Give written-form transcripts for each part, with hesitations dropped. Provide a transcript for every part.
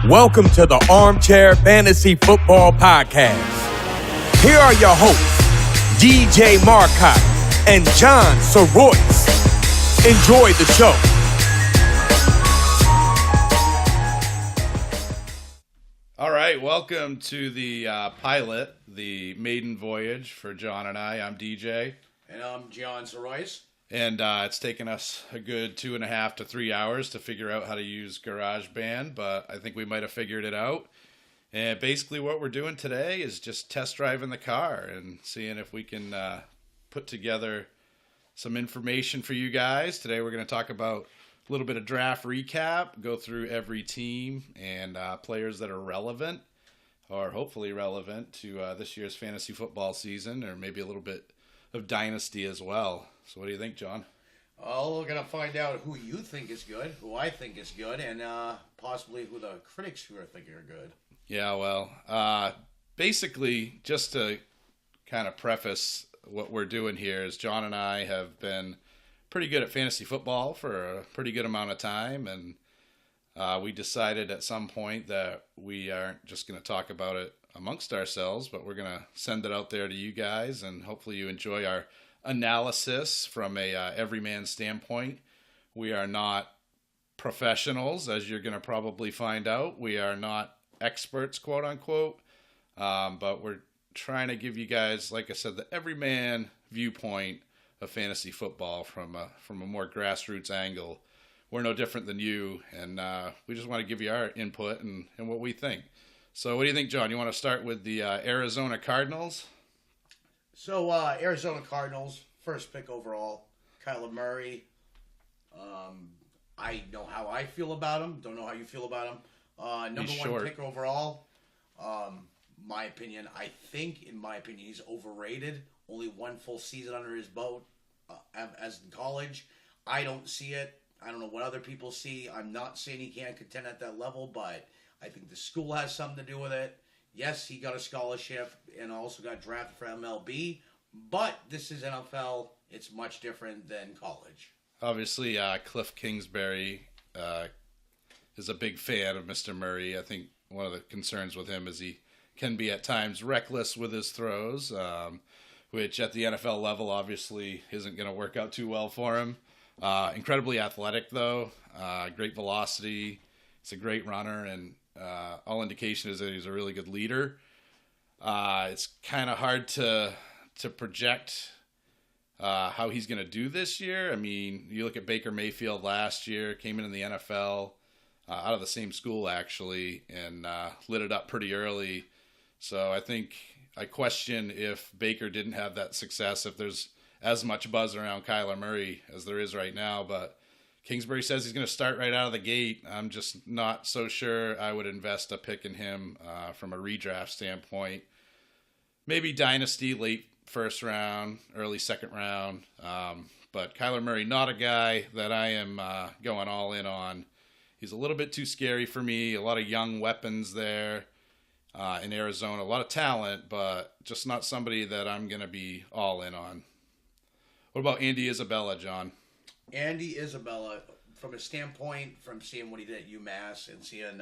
Welcome to the Armchair Fantasy Football Podcast. Here are your hosts, DJ Marcotte and John Soroyce. Enjoy the show. All right, welcome to the pilot, the maiden voyage for John and I. I'm DJ. And I'm John Soroyce. And it's taken us a good 2.5 to 3 hours to figure out how to use GarageBand, but I think we might have figured it out. And basically what we're doing today is just test driving the car and seeing if we can put together some information for you guys. Today we're going to talk about a little bit of draft recap, go through every team and players that are relevant, or hopefully relevant to this year's fantasy football season, or maybe a little bit of dynasty as well. So what do you think, John? Well, we're going to find out who you think is good, who I think is good, and possibly who the critics who are thinking are good. Yeah, well, basically, just to kind of preface what we're doing here is John and I have been pretty good at fantasy football for a pretty good amount of time, and we decided at some point that we aren't just going to talk about it amongst ourselves, but we're going to send it out there to you guys, and hopefully you enjoy our analysis from a everyman standpoint. We are not professionals, as you're going to probably find out. We are not experts, quote unquote, but we're trying to give you guys, like I said, the everyman viewpoint of fantasy football from a more grassroots angle. We're no different than you, and we just want to give you our input and what we think. So what do you think, John? You want to start with the Arizona Cardinals? So, Arizona Cardinals, first pick overall, Kyler Murray. I know how I feel about him. Don't know how you feel about him. Number one pick overall. My opinion, in my opinion, he's overrated. Only one full season under his belt as in college. I don't see it. I don't know what other people see. I'm not saying he can't contend at that level, but I think the school has something to do with it. Yes, he got a scholarship and also got drafted for MLB, but this is NFL. It's much different than college. Obviously, Cliff Kingsbury is a big fan of Mr. Murray. I think one of the concerns with him is he can be at times reckless with his throws, which at the NFL level obviously isn't going to work out too well for him. Incredibly athletic, though. Great velocity. He's a great runner, and all indication is that he's a really good leader. It's kind of hard to project how he's going to do this year. I mean, you look at Baker Mayfield last year, came into the NFL out of the same school, actually, and lit it up pretty early. So I question if Baker didn't have that success, if there's as much buzz around Kyler Murray as there is right now. But Kingsbury says he's going to start right out of the gate. I'm just not so sure I would invest a pick in him from a redraft standpoint. Maybe dynasty, late first round, early second round. But Kyler Murray, not a guy that I am going all in on. He's a little bit too scary for me. A lot of young weapons there in Arizona. A lot of talent, but just not somebody that I'm going to be all in on. What about Andy Isabella, John? Andy Isabella, from a standpoint, from seeing what he did at UMass and seeing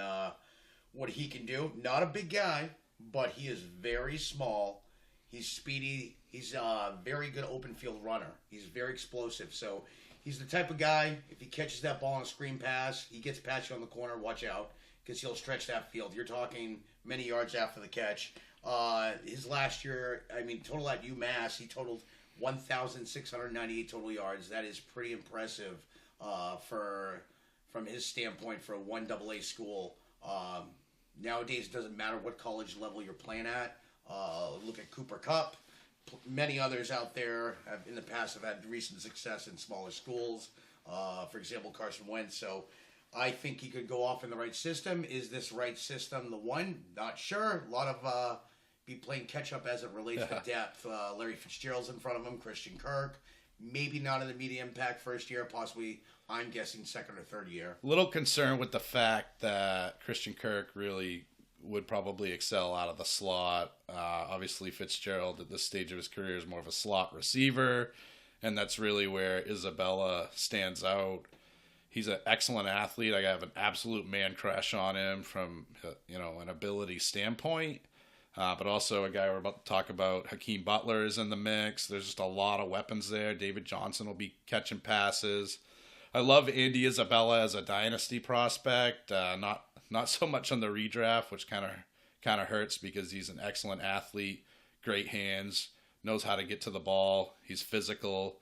what he can do, not a big guy, but he is very small. He's speedy. He's a very good open field runner. He's very explosive. So he's the type of guy, if he catches that ball on a screen pass, he gets past you on the corner, watch out, because he'll stretch that field. You're talking many yards after the catch. His last year, total at UMass, he totaled 1,698 total yards. That is pretty impressive from his standpoint for a 1AA school. Nowadays, it doesn't matter what college level you're playing at. Look at Cooper Kupp. Many others out there in the past have had recent success in smaller schools. For example, Carson Wentz. So I think he could go off in the right system. Is this right system the one? Not sure. A lot of be playing catch-up as it relates to depth. Larry Fitzgerald's in front of him, Christian Kirk. Maybe not in the media impact first year, possibly, I'm guessing, second or third year. A little concerned with the fact that Christian Kirk really would probably excel out of the slot. Obviously, Fitzgerald at this stage of his career is more of a slot receiver, and that's really where Isabella stands out. He's an excellent athlete. I have an absolute man crush on him from, an ability standpoint. But also a guy we're about to talk about, Hakeem Butler, is in the mix. There's just a lot of weapons there. David Johnson will be catching passes. I love Andy Isabella as a dynasty prospect. Not so much on the redraft, which kind of hurts because he's an excellent athlete, great hands, knows how to get to the ball. He's physical.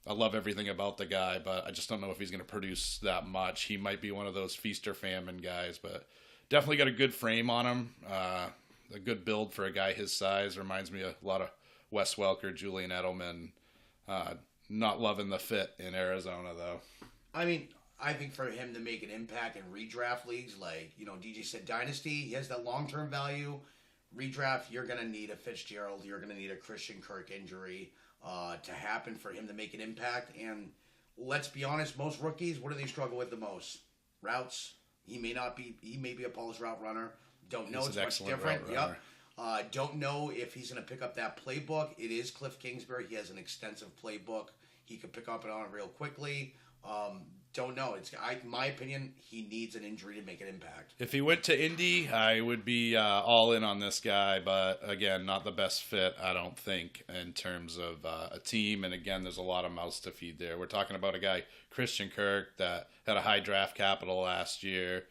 I love everything about the guy, but I just don't know if he's going to produce that much. He might be one of those feast or famine guys, but definitely got a good frame on him. A good build for a guy his size. Reminds me a lot of Wes Welker, Julian Edelman. Not loving the fit in Arizona, though. I mean, I think for him to make an impact in redraft leagues, like, DJ said, Dynasty, he has that long-term value. Redraft, you're going to need a Fitzgerald. You're going to need a Christian Kirk injury to happen for him to make an impact. And let's be honest, most rookies, what do they struggle with the most? Routes. He may be a polished route runner. Don't know. It's much different. Yep. Don't know if he's going to pick up that playbook. It is Cliff Kingsbury. He has an extensive playbook. He could pick up on it real quickly. Don't know. My opinion, he needs an injury to make an impact. If he went to Indy, I would be all in on this guy. But again, not the best fit, I don't think, in terms of a team. And again, there's a lot of mouths to feed there. We're talking about a guy, Christian Kirk, that had a high draft capital last year.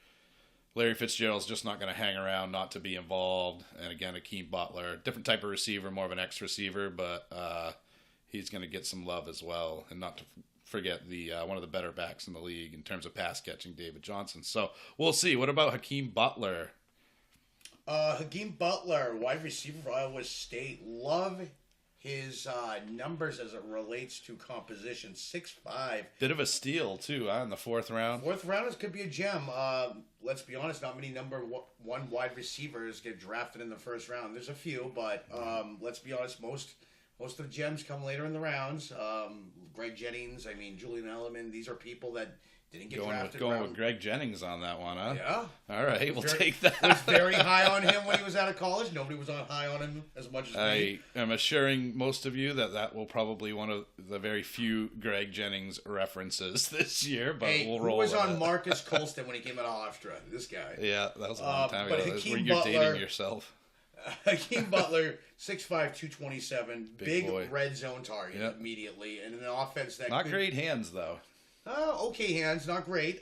Larry Fitzgerald's just not going to hang around not to be involved. And again, Hakeem Butler, different type of receiver, more of an X receiver, but he's going to get some love as well. And not to forget the one of the better backs in the league in terms of pass catching, David Johnson. So we'll see. What about Hakeem Butler? Hakeem Butler, wide receiver for Iowa State. Love his numbers as it relates to composition. 6'5". Bit of a steal, too, in the fourth round. Fourth rounders could be a gem. Let's be honest, not many number one wide receivers get drafted in the first round. There's a few, but let's be honest, most of the gems come later in the rounds. Greg Jennings, Julian Edelman, these are people that didn't get drafted. Going with Greg Jennings on that one, huh? Yeah. All right, we'll take that. Was very high on him when he was out of college. Nobody was high on him as much as me. I am assuring most of you that will probably one of the very few Greg Jennings references this year, but we'll roll with it. Who was on Marcus Colston when he came out of Hofstra? This guy. Yeah, that was a long time ago. You're dating yourself. Hakeem Butler, 6'5", 227, big boy. red zone target immediately, and an offense that not great hands though. Okay hands, not great.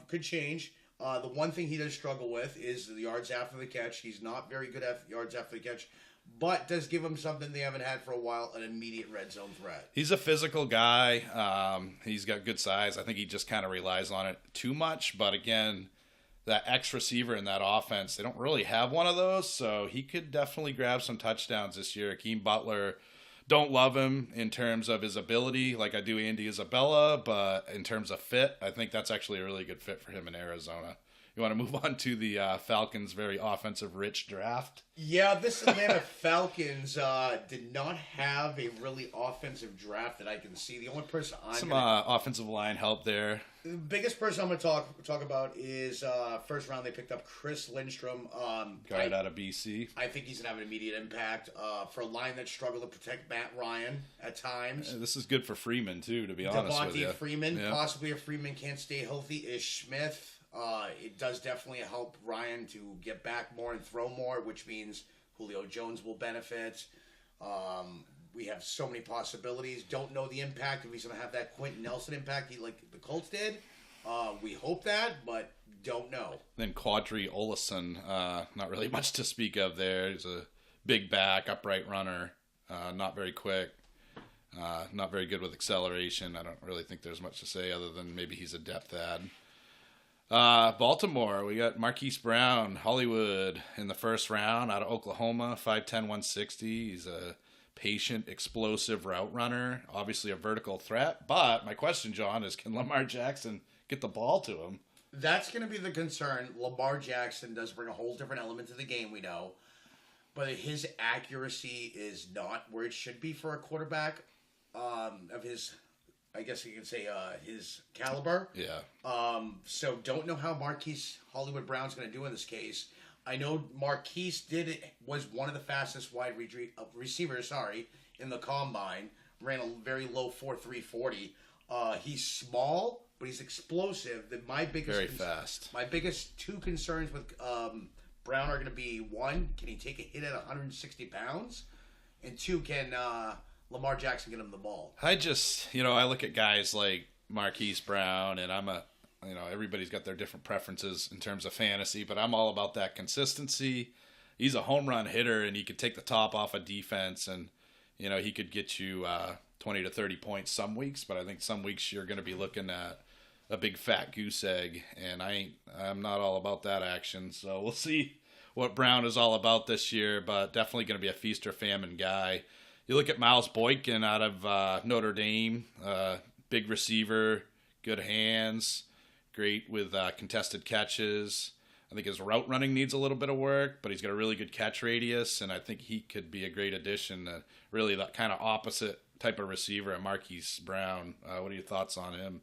Could change. The one thing he does struggle with is the yards after the catch. He's not very good at yards after the catch, but does give him something they haven't had for a while, an immediate red zone threat. He's a physical guy. He's got good size. I think he just kind of relies on it too much, but again, that X receiver in that offense, they don't really have one of those, so he could definitely grab some touchdowns this year. Hakeem Butler, don't love him in terms of his ability like I do Andy Isabella, but in terms of fit, I think that's actually a really good fit for him in Arizona. You want to move on to the Falcons' very offensive-rich draft? Yeah, this Atlanta Falcons did not have a really offensive draft that I can see. The only person offensive line help there. The biggest person I'm going to talk about is first round they picked up Chris Lindstrom. Guard out of BC. I think he's going to have an immediate impact for a line that struggled to protect Matt Ryan at times. This is good for Freeman, too, to be honest with you. Devontae Freeman, possibly if Freeman can't stay healthy. Ish Smith. It does definitely help Ryan to get back more and throw more, which means Julio Jones will benefit. We have so many possibilities. Don't know the impact if he's going to have that Quentin Nelson impact like the Colts did. We hope that, but don't know. Then Quadri Olison, not really much to speak of there. He's a big back, upright runner, not very quick. Not very good with acceleration. I don't really think there's much to say other than maybe he's a depth add. Baltimore, we got Marquise Brown, Hollywood in the first round out of Oklahoma, 5'10", 160. He's a patient, explosive route runner, obviously a vertical threat. But my question, John, is can Lamar Jackson get the ball to him? That's going to be the concern. Lamar Jackson does bring a whole different element to the game, we know. But his accuracy is not where it should be for a quarterback of his, I guess you could say, his caliber. Yeah. So don't know how Marquise Hollywood Brown's going to do in this case. I know Marquise was one of the fastest wide receivers, in the combine. Ran a very low 4.3 40. He's small, but he's explosive. Very fast. My biggest two concerns with Brown are going to be, one, can he take a hit at 160 pounds? And two, can Lamar Jackson get him the ball? I just, I look at guys like Marquise Brown, and everybody's got their different preferences in terms of fantasy, but I'm all about that consistency. He's a home run hitter, and he could take the top off of defense, and, he could get you 20 to 30 points some weeks, but I think some weeks you're going to be looking at a big fat goose egg, and I'm not all about that action. So we'll see what Brown is all about this year, but definitely going to be a feast or famine guy. You look at Miles Boykin out of Notre Dame, big receiver, good hands, great with contested catches. I think his route running needs a little bit of work, but he's got a really good catch radius, and I think he could be a great addition. Really that kind of opposite type of receiver at Marquise Brown. What are your thoughts on him?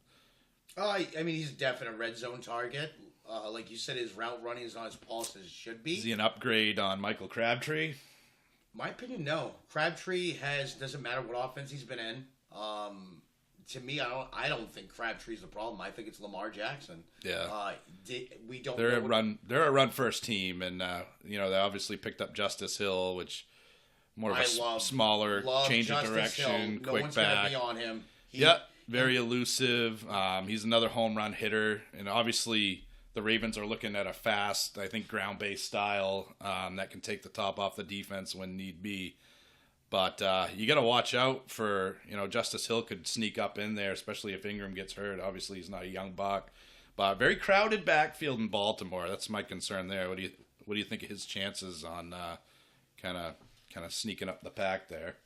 I mean, he's a definite red zone target. Like you said, his route running is not as polished as it should be. Is he an upgrade on Michael Crabtree? My opinion, no. Crabtree doesn't matter what offense he's been in. To me, I don't think Crabtree's the problem. I think it's Lamar Jackson. Yeah. We don't. They're a run first team, and they obviously picked up Justice Hill, which more of a smaller change of direction, no quick one's back. Gonna be on him. Very elusive. He's another home run hitter, and obviously the Ravens are looking at a fast, I think, ground-based style that can take the top off the defense when need be. But you got to watch out for, Justice Hill could sneak up in there, especially if Ingram gets hurt. Obviously, he's not a young buck, but very crowded backfield in Baltimore. That's my concern there. What do you think of his chances on kind of sneaking up the pack there?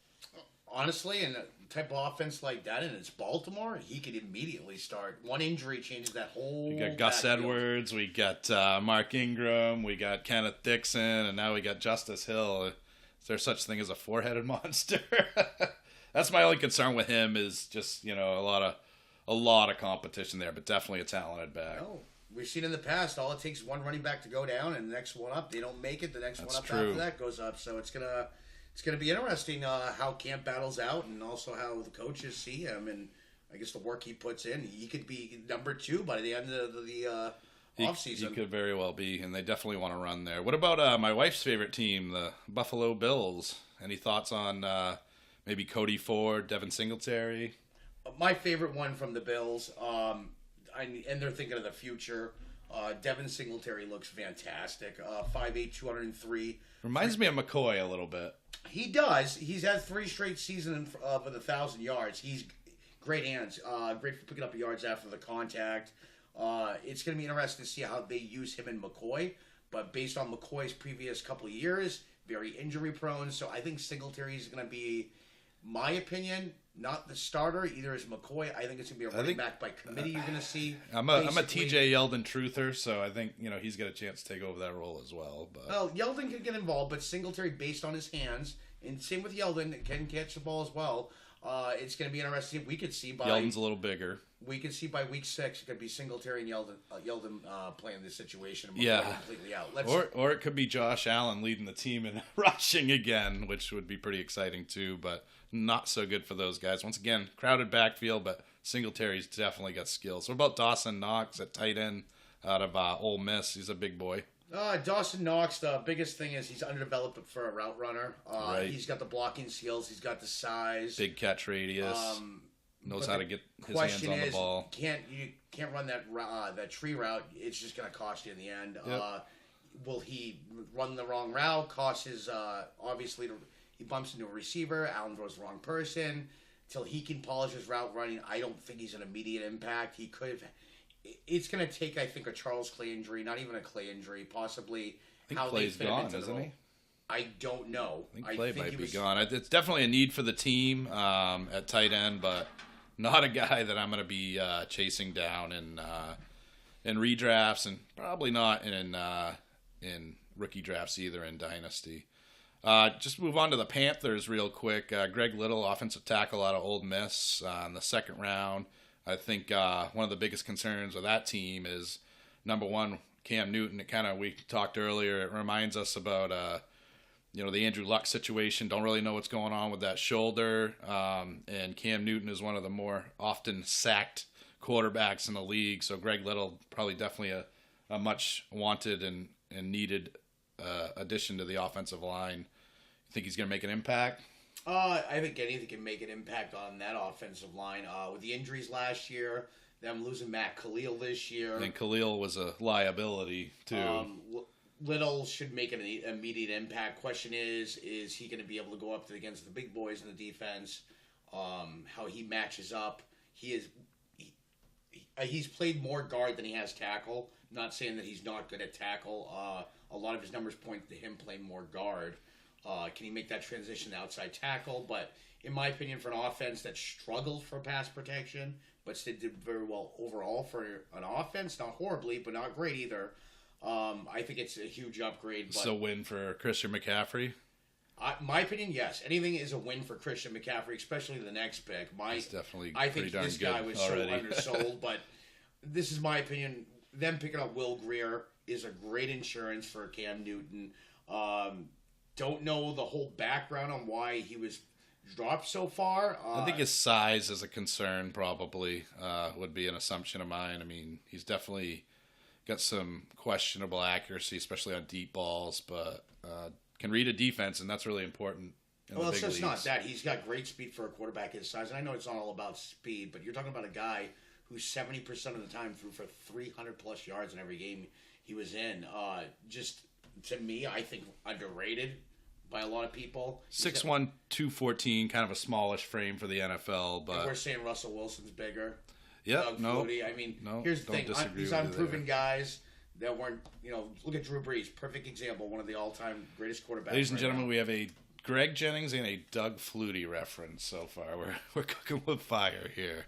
Honestly, in a type of offense like that, and it's Baltimore, he could immediately start. One injury changes that whole. We got Gus Edwards, we got Mark Ingram, we got Kenneth Dixon, and now we got Justice Hill. Is there such thing as a four-headed monster? That's my only concern with him is just, a lot of competition there, but definitely a talented back. No, we've seen in the past, all it takes one running back to go down and the next one up. They don't make it, the next one up after that goes up. So it's gonna be interesting how camp battles out and also how the coaches see him and I guess the work he puts in. He could be number 2 by the end of the offseason. He could very well be, and they definitely want to run there. What about my wife's favorite team, the Buffalo Bills? Any thoughts on maybe Cody Ford, Devin Singletary? My favorite one from the Bills, and they're thinking of the future. Devin Singletary looks fantastic. 5'8", 203. Reminds me of McCoy a little bit. He does. He's had 3 straight seasons with 1,000 yards. He's great hands. Great for picking up yards after the contact. It's going to be interesting to see how they use him and McCoy. But based on McCoy's previous couple of years, very injury prone. So I think Singletary is going to be, my opinion, not the starter. Either is McCoy. I think it's going to be a running back by committee you're going to see. I'm a TJ Yeldon truther, so I think he's got a chance to take over that role as well. But. Well, Yeldon can get involved, but Singletary, based on his hands, and same with Yeldon, can catch the ball as well. It's going to be interesting. We could see by Yeldon's a little bigger. We could see by week 6 it could be Singletary and Yeldon playing this situation. And completely out. Or it could be Josh Allen leading the team in rushing again, which would be pretty exciting too. But not so good for those guys. Once again, crowded backfield, but Singletary's definitely got skills. What about Dawson Knox at tight end out of Ole Miss? He's a big boy. Dawson Knox, the biggest thing is he's underdeveloped for a route runner. Right. He's got the blocking skills. He's got the size. Big catch radius. Knows how to get his hands on the ball. You can't run that tree route. It's just going to cost you in the end. Yep. Will he run the wrong route? Cost his obviously he bumps into a receiver. Allen throws the wrong person. Till he can polish his route running, I don't think he's an immediate impact. He could have. It's going to take, I think, a Charles Clay injury, not even a Clay injury, possibly. I think Clay's gone, isn't he? I don't know. I think Clay might be gone. It's definitely a need for the team at tight end, but not a guy that I'm going to be chasing down in redrafts, and probably not in rookie drafts either in Dynasty. Just move on to the Panthers real quick. Greg Little, offensive tackle out of Ole Miss in the second round. I think one of the biggest concerns of that team is, number one, Cam Newton. We talked earlier, it reminds us about the Andrew Luck situation. Don't really know what's going on with that shoulder. And Cam Newton is one of the more often sacked quarterbacks in the league. So Greg Little, probably definitely a much wanted and needed addition to the offensive line. You think he's going to make an impact? I think anything can make an impact on that offensive line. With the injuries last year, them losing Matt Khalil this year. And Khalil was a liability, too. Little should make an immediate impact. Question is he going to be able to go up against the big boys in the defense? How he matches up. He's played more guard than he has tackle. Not saying that he's not good at tackle. A lot of his numbers point to him playing more guard. Can he make that transition to outside tackle? But in my opinion, for an offense that struggled for pass protection, but still did very well overall for an offense, not horribly, but not great either, I think it's a huge upgrade. But Still win for Christian McCaffrey? My opinion, yes. Anything is a win for Christian McCaffrey, especially the next pick. It's definitely I think pretty this darn guy good was already. so undersold, but this is my opinion. Them picking up Will Grier is a great insurance for Cam Newton. Don't know the whole background on why he was dropped so far. I think his size is a concern, probably, would be an assumption of mine. I mean, he's definitely got some questionable accuracy, especially on deep balls, but can read a defense, and that's really important in the big it's just leagues. not that. He's got great speed for a quarterback his size, and I know it's not all about speed, but you're talking about a guy who 70% of the time threw for 300-plus yards in every game he was in. Just, to me, I think underrated by a lot of people. 6'1", 214, kind of a smallish frame for the NFL, but we're saying Russell Wilson's bigger. yeah, Doug no, Flutie. I mean, no, here's the don't thing. disagree These with you unproven there. guys that weren't, look at Drew Brees. Perfect example. One of the all-time greatest quarterbacks. Ladies and right gentlemen, now. we have a Greg Jennings and a Doug Flutie reference so far. We're cooking with fire here.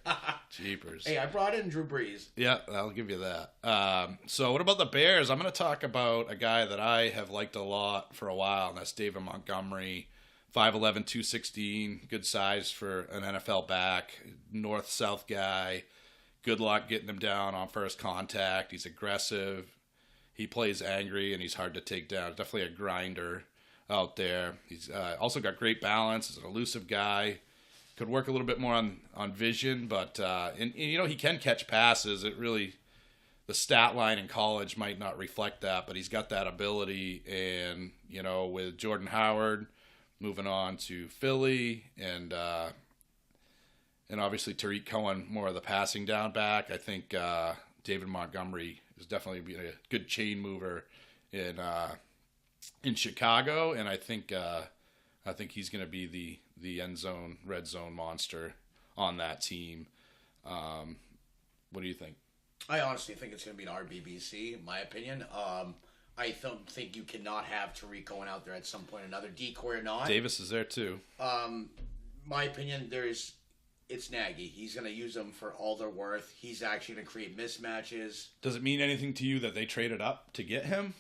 Jeepers. Hey, I brought in Drew Brees. Yeah, I'll give you that. So what about the Bears? I'm going to talk about a guy that I have liked a lot for a while, and that's David Montgomery. 5'11", 216, good size for an NFL back, north-south guy. Good luck getting him down on first contact. He's aggressive. He plays angry, and he's hard to take down. Definitely a grinder out there. He's also got great balance. He's an elusive guy. Could work a little bit more on vision, but and he can catch passes. The stat line in college might not reflect that, but he's got that ability. And with Jordan Howard moving on to Philly, and obviously Tariq Cohen more of the passing down back, I think David Montgomery is definitely being a good chain mover in Chicago, and I think he's going to be the end zone, red zone monster on that team. What do you think? I honestly think it's going to be an RBBC, in my opinion. I don't think you cannot have Tariq Cohen out there at some point or another, decoy or not. Davis is there too. My opinion, it's Nagy. He's going to use them for all they're worth. He's actually going to create mismatches. Does it mean anything to you that they traded up to get him?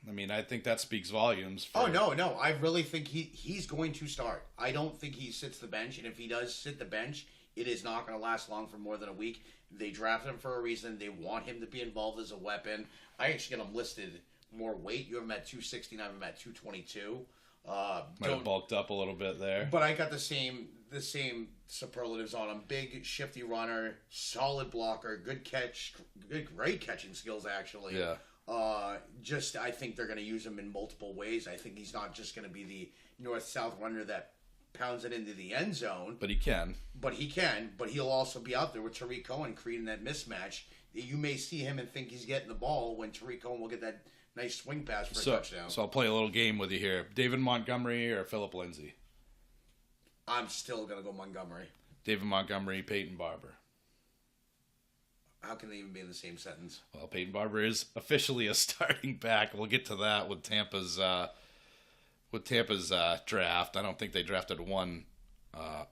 I mean, I think that speaks volumes. Oh, no. I really think he's going to start. I don't think he sits the bench, and if he does sit the bench, it is not going to last long for more than a week. They drafted him for a reason. They want him to be involved as a weapon. I actually got him listed more weight. You have him at 216. I have him at 222. Might have bulked up a little bit there. But I got the same superlatives on him. Big, shifty runner, solid blocker, great catching skills, actually. Yeah. I think they're going to use him in multiple ways. I think he's not just going to be the north-south runner that pounds it into the end zone. But he can. But he'll also be out there with Tariq Cohen creating that mismatch. You may see him and think he's getting the ball when Tariq Cohen will get that nice swing pass for a touchdown. So I'll play a little game with you here. David Montgomery or Philip Lindsay? I'm still going to go Montgomery. David Montgomery, Peyton Barber. How can they even be in the same sentence? Well, Peyton Barber is officially a starting back. We'll get to that with Tampa's draft. I don't think they drafted one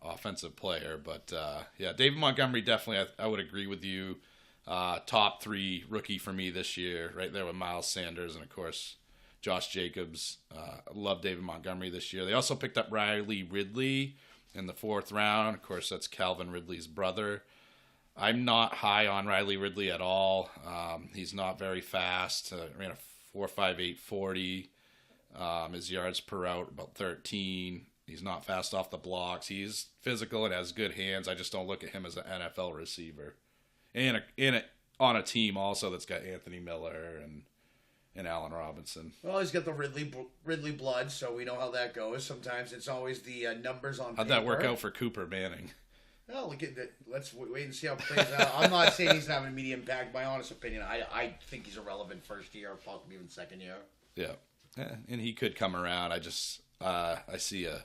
offensive player, but yeah, David Montgomery definitely. I would agree with you. Top 3 rookie for me this year, right there with Miles Sanders and of course Josh Jacobs. I love David Montgomery this year. They also picked up Riley Ridley in the 4th round. Of course, that's Calvin Ridley's brother. I'm not high on Riley Ridley at all. He's not very fast. Ran a 4.58 40. His yards per out about 13. He's not fast off the blocks. He's physical and has good hands. I just don't look at him as an NFL receiver. on a team also that's got Anthony Miller and Allen Robinson. Well, he's got the Ridley blood, so we know how that goes. Sometimes it's always the numbers on How'd paper. that work out for Cooper Manning? Well, look at that. Let's wait and see how it plays out. I'm not saying he's having immediate impact. My honest opinion, I think he's a relevant first year, possibly even second year. Yeah, and he could come around. I see a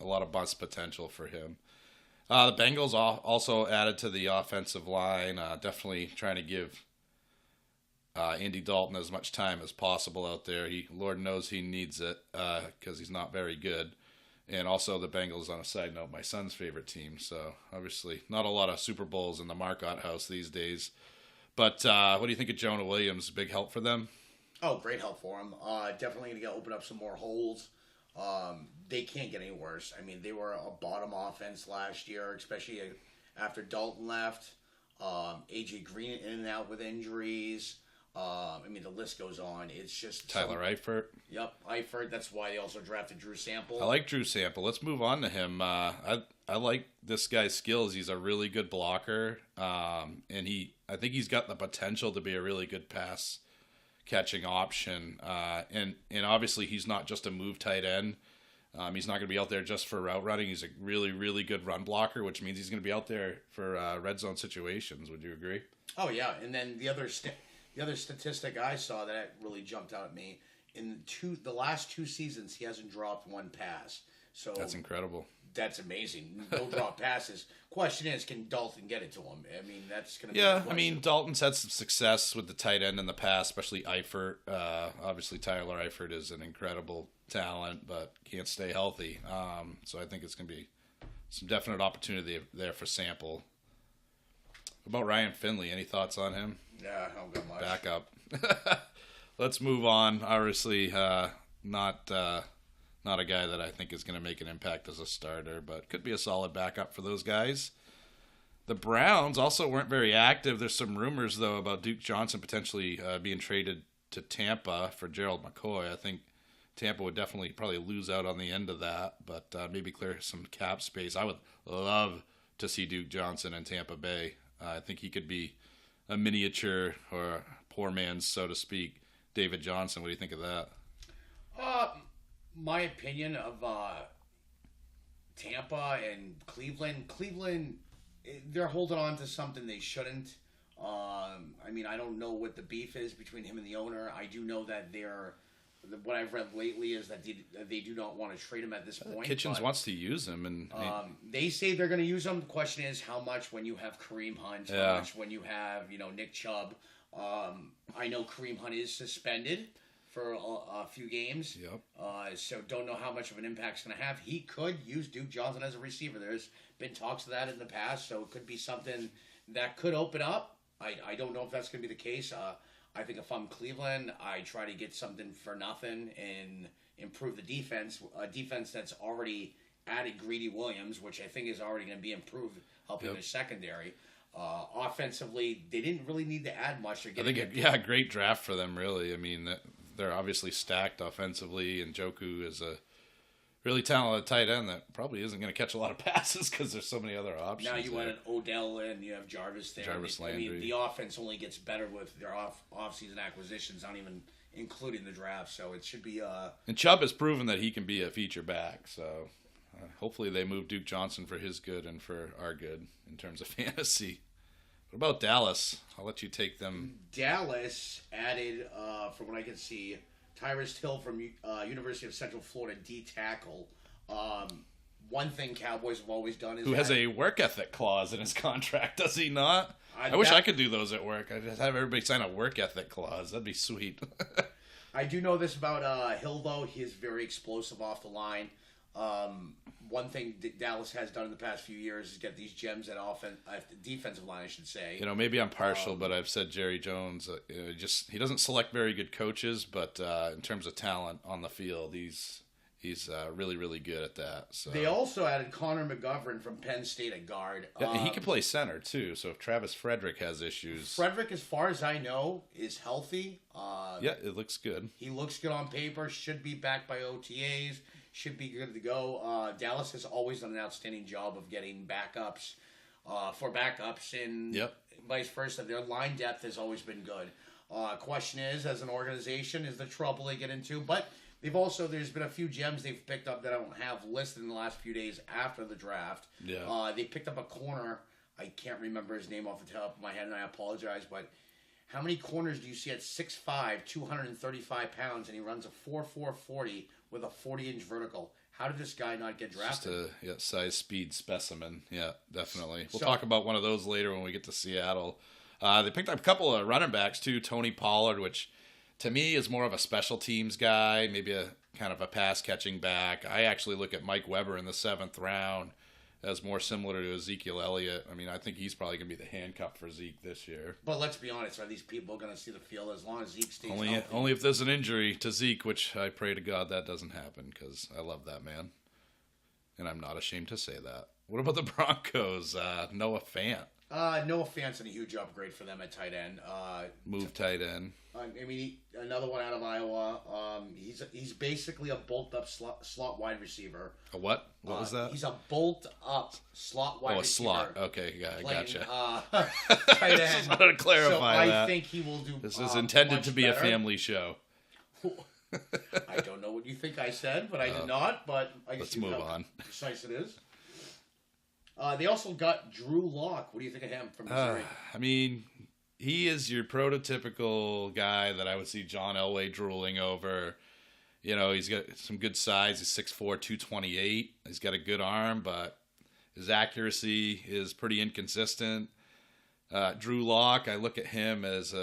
lot of bust potential for him. The Bengals also added to the offensive line, definitely trying to give Andy Dalton as much time as possible out there. Lord knows he needs it because he's not very good. And also the Bengals, on a side note, my son's favorite team. So obviously not a lot of Super Bowls in the Marcotte house these days. But what do you think of Jonah Williams? Big help for them? Oh, great help for him. Definitely going to open up some more holes. They can't get any worse. I mean, they were a bottom offense last year, especially after Dalton left. A.J. Green in and out with injuries. I mean, the list goes on. It's just Tyler Eifert. Yep, Eifert. That's why they also drafted Drew Sample. I like Drew Sample. Let's move on to him. I like this guy's skills. He's a really good blocker, and I think he's got the potential to be a really good pass catching option. And obviously he's not just a move tight end. He's not going to be out there just for route running. He's a really, really good run blocker, which means he's going to be out there for red zone situations. Would you agree? Oh yeah, and then the other statistic I saw that really jumped out at me, in the last 2 seasons, he hasn't dropped one pass. So that's incredible. That's amazing. No drop passes. Question is, can Dalton get it to him? I mean, that's going to be the question. I mean, Dalton's had some success with the tight end in the past, especially Eifert. Obviously, Tyler Eifert is an incredible talent, but can't stay healthy. So I think it's going to be some definite opportunity there for Sample. What about Ryan Finley? Any thoughts on him? Yeah, I don't got much. Back up. Let's move on. Obviously, not a guy that I think is going to make an impact as a starter, but could be a solid backup for those guys. The Browns also weren't very active. There's some rumors, though, about Duke Johnson potentially being traded to Tampa for Gerald McCoy. I think Tampa would definitely probably lose out on the end of that, but maybe clear some cap space. I would love to see Duke Johnson in Tampa Bay. I think he could be a miniature or poor man's, so to speak, David Johnson. What do you think of that? My opinion of Tampa and Cleveland, they're holding on to something they shouldn't. I mean, I don't know what the beef is between him and the owner. I do know that what I've read lately is that they do not want to trade him at this point. Kitchens wants to use him, and they say they're going to use him. The question is how much when you have Kareem Hunt, how much when you have Nick Chubb. I know Kareem Hunt is suspended for a few games. Yep. So don't know how much of an impact it's going to have. He could use Duke Johnson as a receiver. There's been talks of that in the past, so it could be something that could open up. I don't know if that's going to be the case. I think if I'm Cleveland, I try to get something for nothing and improve the defense. A defense that's already added Greedy Williams, which I think is already going to be improved, helping their secondary. Offensively, they didn't really need to add much. I think, a great draft for them, really. I mean, they're obviously stacked offensively, and Njoku is a really talented tight end that probably isn't going to catch a lot of passes because there's so many other options. Now you add Odell and you have Jarvis there. Jarvis Landry. I mean, the offense only gets better with their off-season acquisitions, not even including the draft. So it should be. And Chubb has proven that he can be a feature back. So hopefully they move Duke Johnson for his good and for our good in terms of fantasy. What about Dallas? I'll let you take them. Dallas added, from what I can see, Tyrus Hill from University of Central Florida, D tackle. One thing Cowboys have always done is has a work ethic clause in his contract, does he not? I wish I could do those at work. I'd just have everybody sign a work ethic clause. That'd be sweet. I do know this about Hill, though. He is very explosive off the line. One thing Dallas has done in the past few years is get these gems at defensive line, I should say. Maybe I'm partial, but I've said Jerry Jones. He doesn't select very good coaches, but in terms of talent on the field, he's really, really good at that. So they also added Connor McGovern from Penn State at guard. And he can play center too. So if Travis Frederick has issues, Frederick, as far as I know, is healthy. It looks good. He looks good on paper. Should be back by OTAs. Should be good to go. Dallas has always done an outstanding job of getting backups, and vice versa. Their line depth has always been good. Question is, as an organization, is the trouble they get into. But there's been a few gems they've picked up that I don't have listed in the last few days after the draft. Yeah. They picked up a corner. I can't remember his name off the top of my head, and I apologize, but how many corners do you see at 6'5", 235 pounds, and he runs a 4.4 40 with a 40-inch vertical? How did this guy not get drafted? Just a size speed specimen. Yeah, definitely. We'll talk about one of those later when we get to Seattle. They picked up a couple of running backs too. Tony Pollard, which to me is more of a special teams guy, maybe a kind of a pass catching back. I actually look at Mike Weber in the 7th round as more similar to Ezekiel Elliott. I mean, I think he's probably going to be the handcuff for Zeke this year. But let's be honest, are these people going to see the field as long as Zeke stays healthy? Only if there's an injury to Zeke, which I pray to God that doesn't happen because I love that man. And I'm not ashamed to say that. What about the Broncos? Noah Fant. Noah Fant's a huge upgrade for them at tight end. Tight end. I mean, another one out of Iowa. He's basically a bolt-up slot wide receiver. A what? What was that? He's a bolt-up slot wide receiver. Oh, a slot. Okay, gotcha. Tight end. Just wanted to clarify that. I think he will do. This is intended to be better. A family show. I don't know what you think I said, but I did not. But I guess let's move on. Precise it is. They also got Drew Lock. What do you think of him from Missouri? I mean, he is your prototypical guy that I would see John Elway drooling over. You know, he's got some good size. He's 6'4", 228. He's got a good arm, but his accuracy is pretty inconsistent. Drew Lock, I look at him as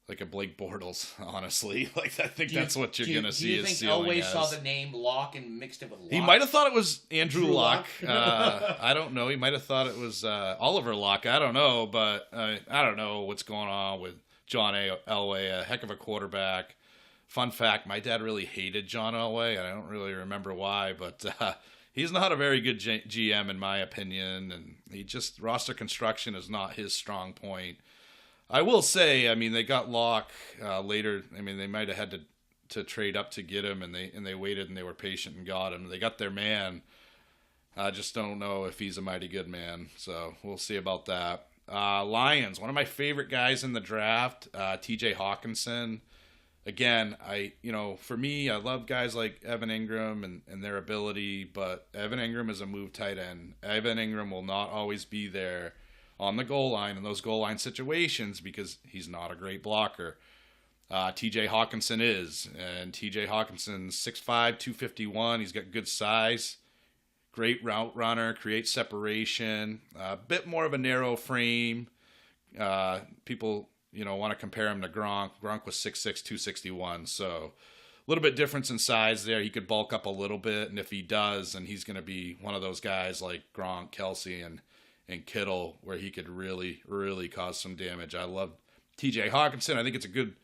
like a Blake Bortles, honestly. Like, I think that's what you're going to see. Do you think Elway saw the name Locke and mixed it with Locke? He might have thought it was Andrew Locke. I don't know. He might have thought it was Oliver Locke. I don't know, but I don't know what's going on with John Elway, a heck of a quarterback. Fun fact, my dad really hated John Elway. I don't really remember why, but he's not a very good GM in my opinion, and roster construction is not his strong point. I will say, I mean, they got Locke later. I mean, they might have had to trade up to get him, and they waited and they were patient and got him. They got their man. I just don't know if he's a mighty good man, so we'll see about that. Lions, one of my favorite guys in the draft, T.J. Hawkinson. Again, for me, I love guys like Evan Ingram and their ability, but Evan Ingram is a move tight end. Evan Ingram will not always be there on the goal line in those goal line situations because he's not a great blocker. T.J. Hawkinson is, and T.J. Hawkinson's 6'5", 251. He's got good size, great route runner, creates separation, a bit more of a narrow frame. People, want to compare him to Gronk. Gronk was 6'6", 261, so a little bit difference in size there. He could bulk up a little bit, and if he does, then he's going to be one of those guys like Gronk, Kelsey, and Kittle, where he could really, really cause some damage. I love T.J. Hawkinson. I think it's a good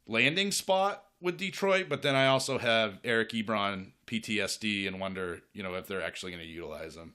landing spot with Detroit, but then I also have Eric Ebron PTSD and wonder, if they're actually going to utilize him.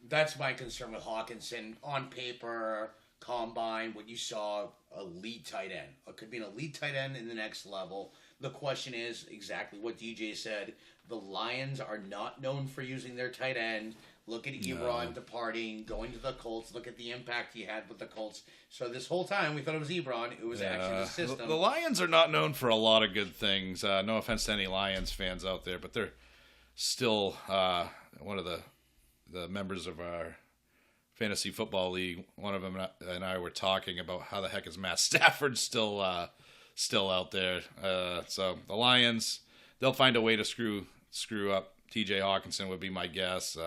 That's my concern with Hawkinson. On paper, combine, what you saw, elite tight end. It could be an elite tight end in the next level. The question is exactly what DJ said. The Lions are not known for using their tight end. Look at Ebron departing, going to the Colts. Look at the impact he had with the Colts. So this whole time, we thought it was Ebron. It was actually the system. The Lions are not known for a lot of good things. No offense to any Lions fans out there, but they're still one of the members of our fantasy football league. One of them and I were talking about how the heck is Matt Stafford still out there. So the Lions, they'll find a way to screw up T.J. Hawkinson would be my guess.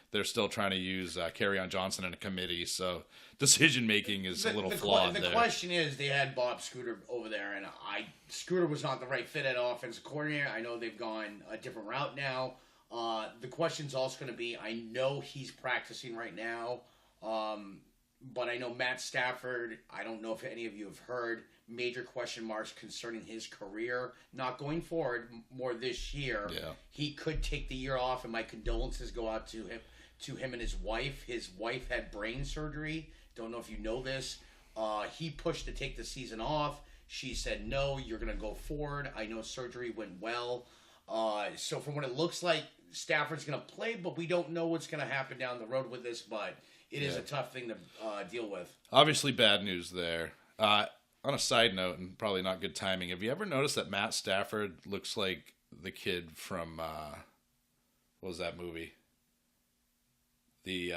They're still trying to use Kerryon Johnson in a committee, so decision-making is a little flawed there. The question is, they had Bob Scooter over there, and Scooter was not the right fit at offensive coordinator. I know they've gone a different route now. The question's also going to be, I know he's practicing right now, but I know Matt Stafford, I don't know if any of you have heard, major question marks concerning his career, not going forward, more this year. Yeah. He could take the year off, and my condolences go out to him and his wife. His wife had brain surgery. Don't know if you know this. He pushed to take the season off. She said, no, you're going to go forward. I know surgery went well. So from what it looks like, Stafford's going to play, but we don't know what's going to happen down the road with this, but it is a tough thing to deal with. Obviously bad news there. On a side note, and probably not good timing, have you ever noticed that Matt Stafford looks like the kid from, what was that movie? The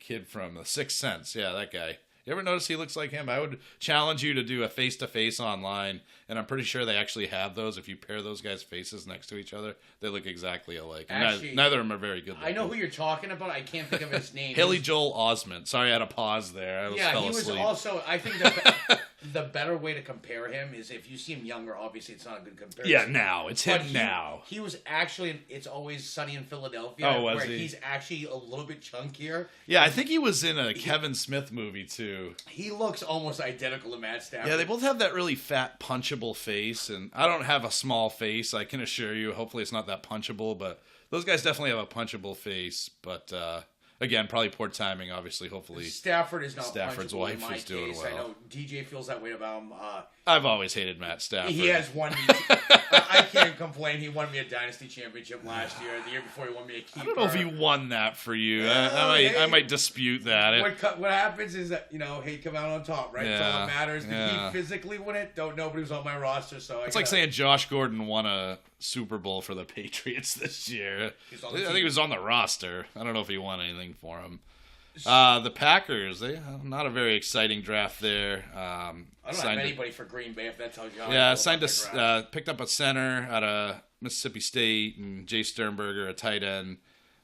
kid from The Sixth Sense. Yeah, that guy. You ever notice he looks like him? I would challenge you to do a face-to-face online, and I'm pretty sure they actually have those. If you pair those guys' faces next to each other, they look exactly alike. Actually, neither of them are very good looking. I know who you're talking about. I can't think of his name. Haley Joel Osment. Sorry, I had a pause there. He was also, I think the better way to compare him is if you see him younger, obviously it's not a good comparison. Yeah, now. It's him now. He was actually, It's Always Sunny in Philadelphia, where he's actually a little bit chunkier. Yeah, I think he was in a Kevin Smith movie, too. He looks almost identical to Matt Stafford. Yeah, they both have that really fat, punchable face, and I don't have a small face, I can assure you. Hopefully it's not that punchable, but those guys definitely have a punchable face, but... Again, probably poor timing, obviously, hopefully. Stafford is not Stafford's punchable wife in my is doing case. well. I know DJ feels that way about him. I've always hated Matt Stafford. He has won me. I can't complain. He won me a Dynasty Championship last year. The year before, he won me a keeper. I don't know if he won that for you. I might dispute that. What happens is that, he come out on top, right? That's all that matters. Did he physically win it? Don't know, but he was on my roster. So it's like saying Josh Gordon won a Super Bowl for the Patriots this year. I think he was on the roster. I don't know if he won anything for him. The Packers, not a very exciting draft there. I don't have anybody for Green Bay, if that tells you how picked up a center out of Mississippi State, and Jay Sternberger, a tight end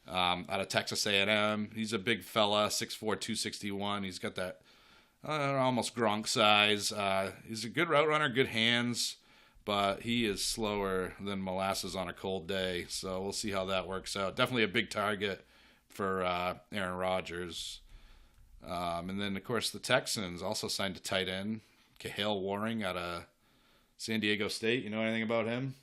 out of Texas A&M. He's a big fella, 6'4", 261. He's got that almost Gronk size. He's a good route runner, good hands, but he is slower than molasses on a cold day. So we'll see how that works out. Definitely a big target for Aaron Rodgers. And then, of course, the Texans also signed a tight end, Kahale Warring out of San Diego State. You know anything about him?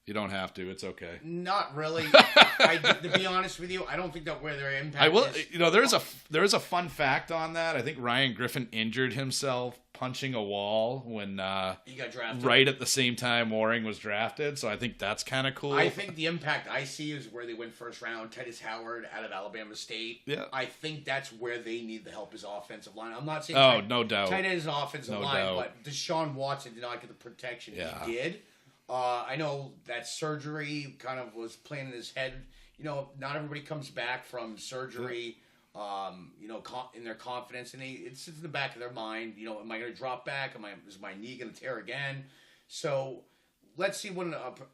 You don't have to. It's okay. Not really. To be honest with you, I don't think that where their impact is. There is a fun fact on that. I think Ryan Griffin injured himself punching a wall when he got drafted. Right at the same time Warring was drafted. So I think that's kind of cool. I think the impact I see is where they went first round. Titus Howard out of Alabama State. Yeah. I think that's where they need the help is offensive line. I'm not saying no doubt. Tight end is an offensive line, but Deshaun Watson did not get the protection he did. I know that surgery kind of was playing in his head. Not everybody comes back from surgery, in their confidence, and it sits in the back of their mind. Am I going to drop back? Is my knee going to tear again? So let's see what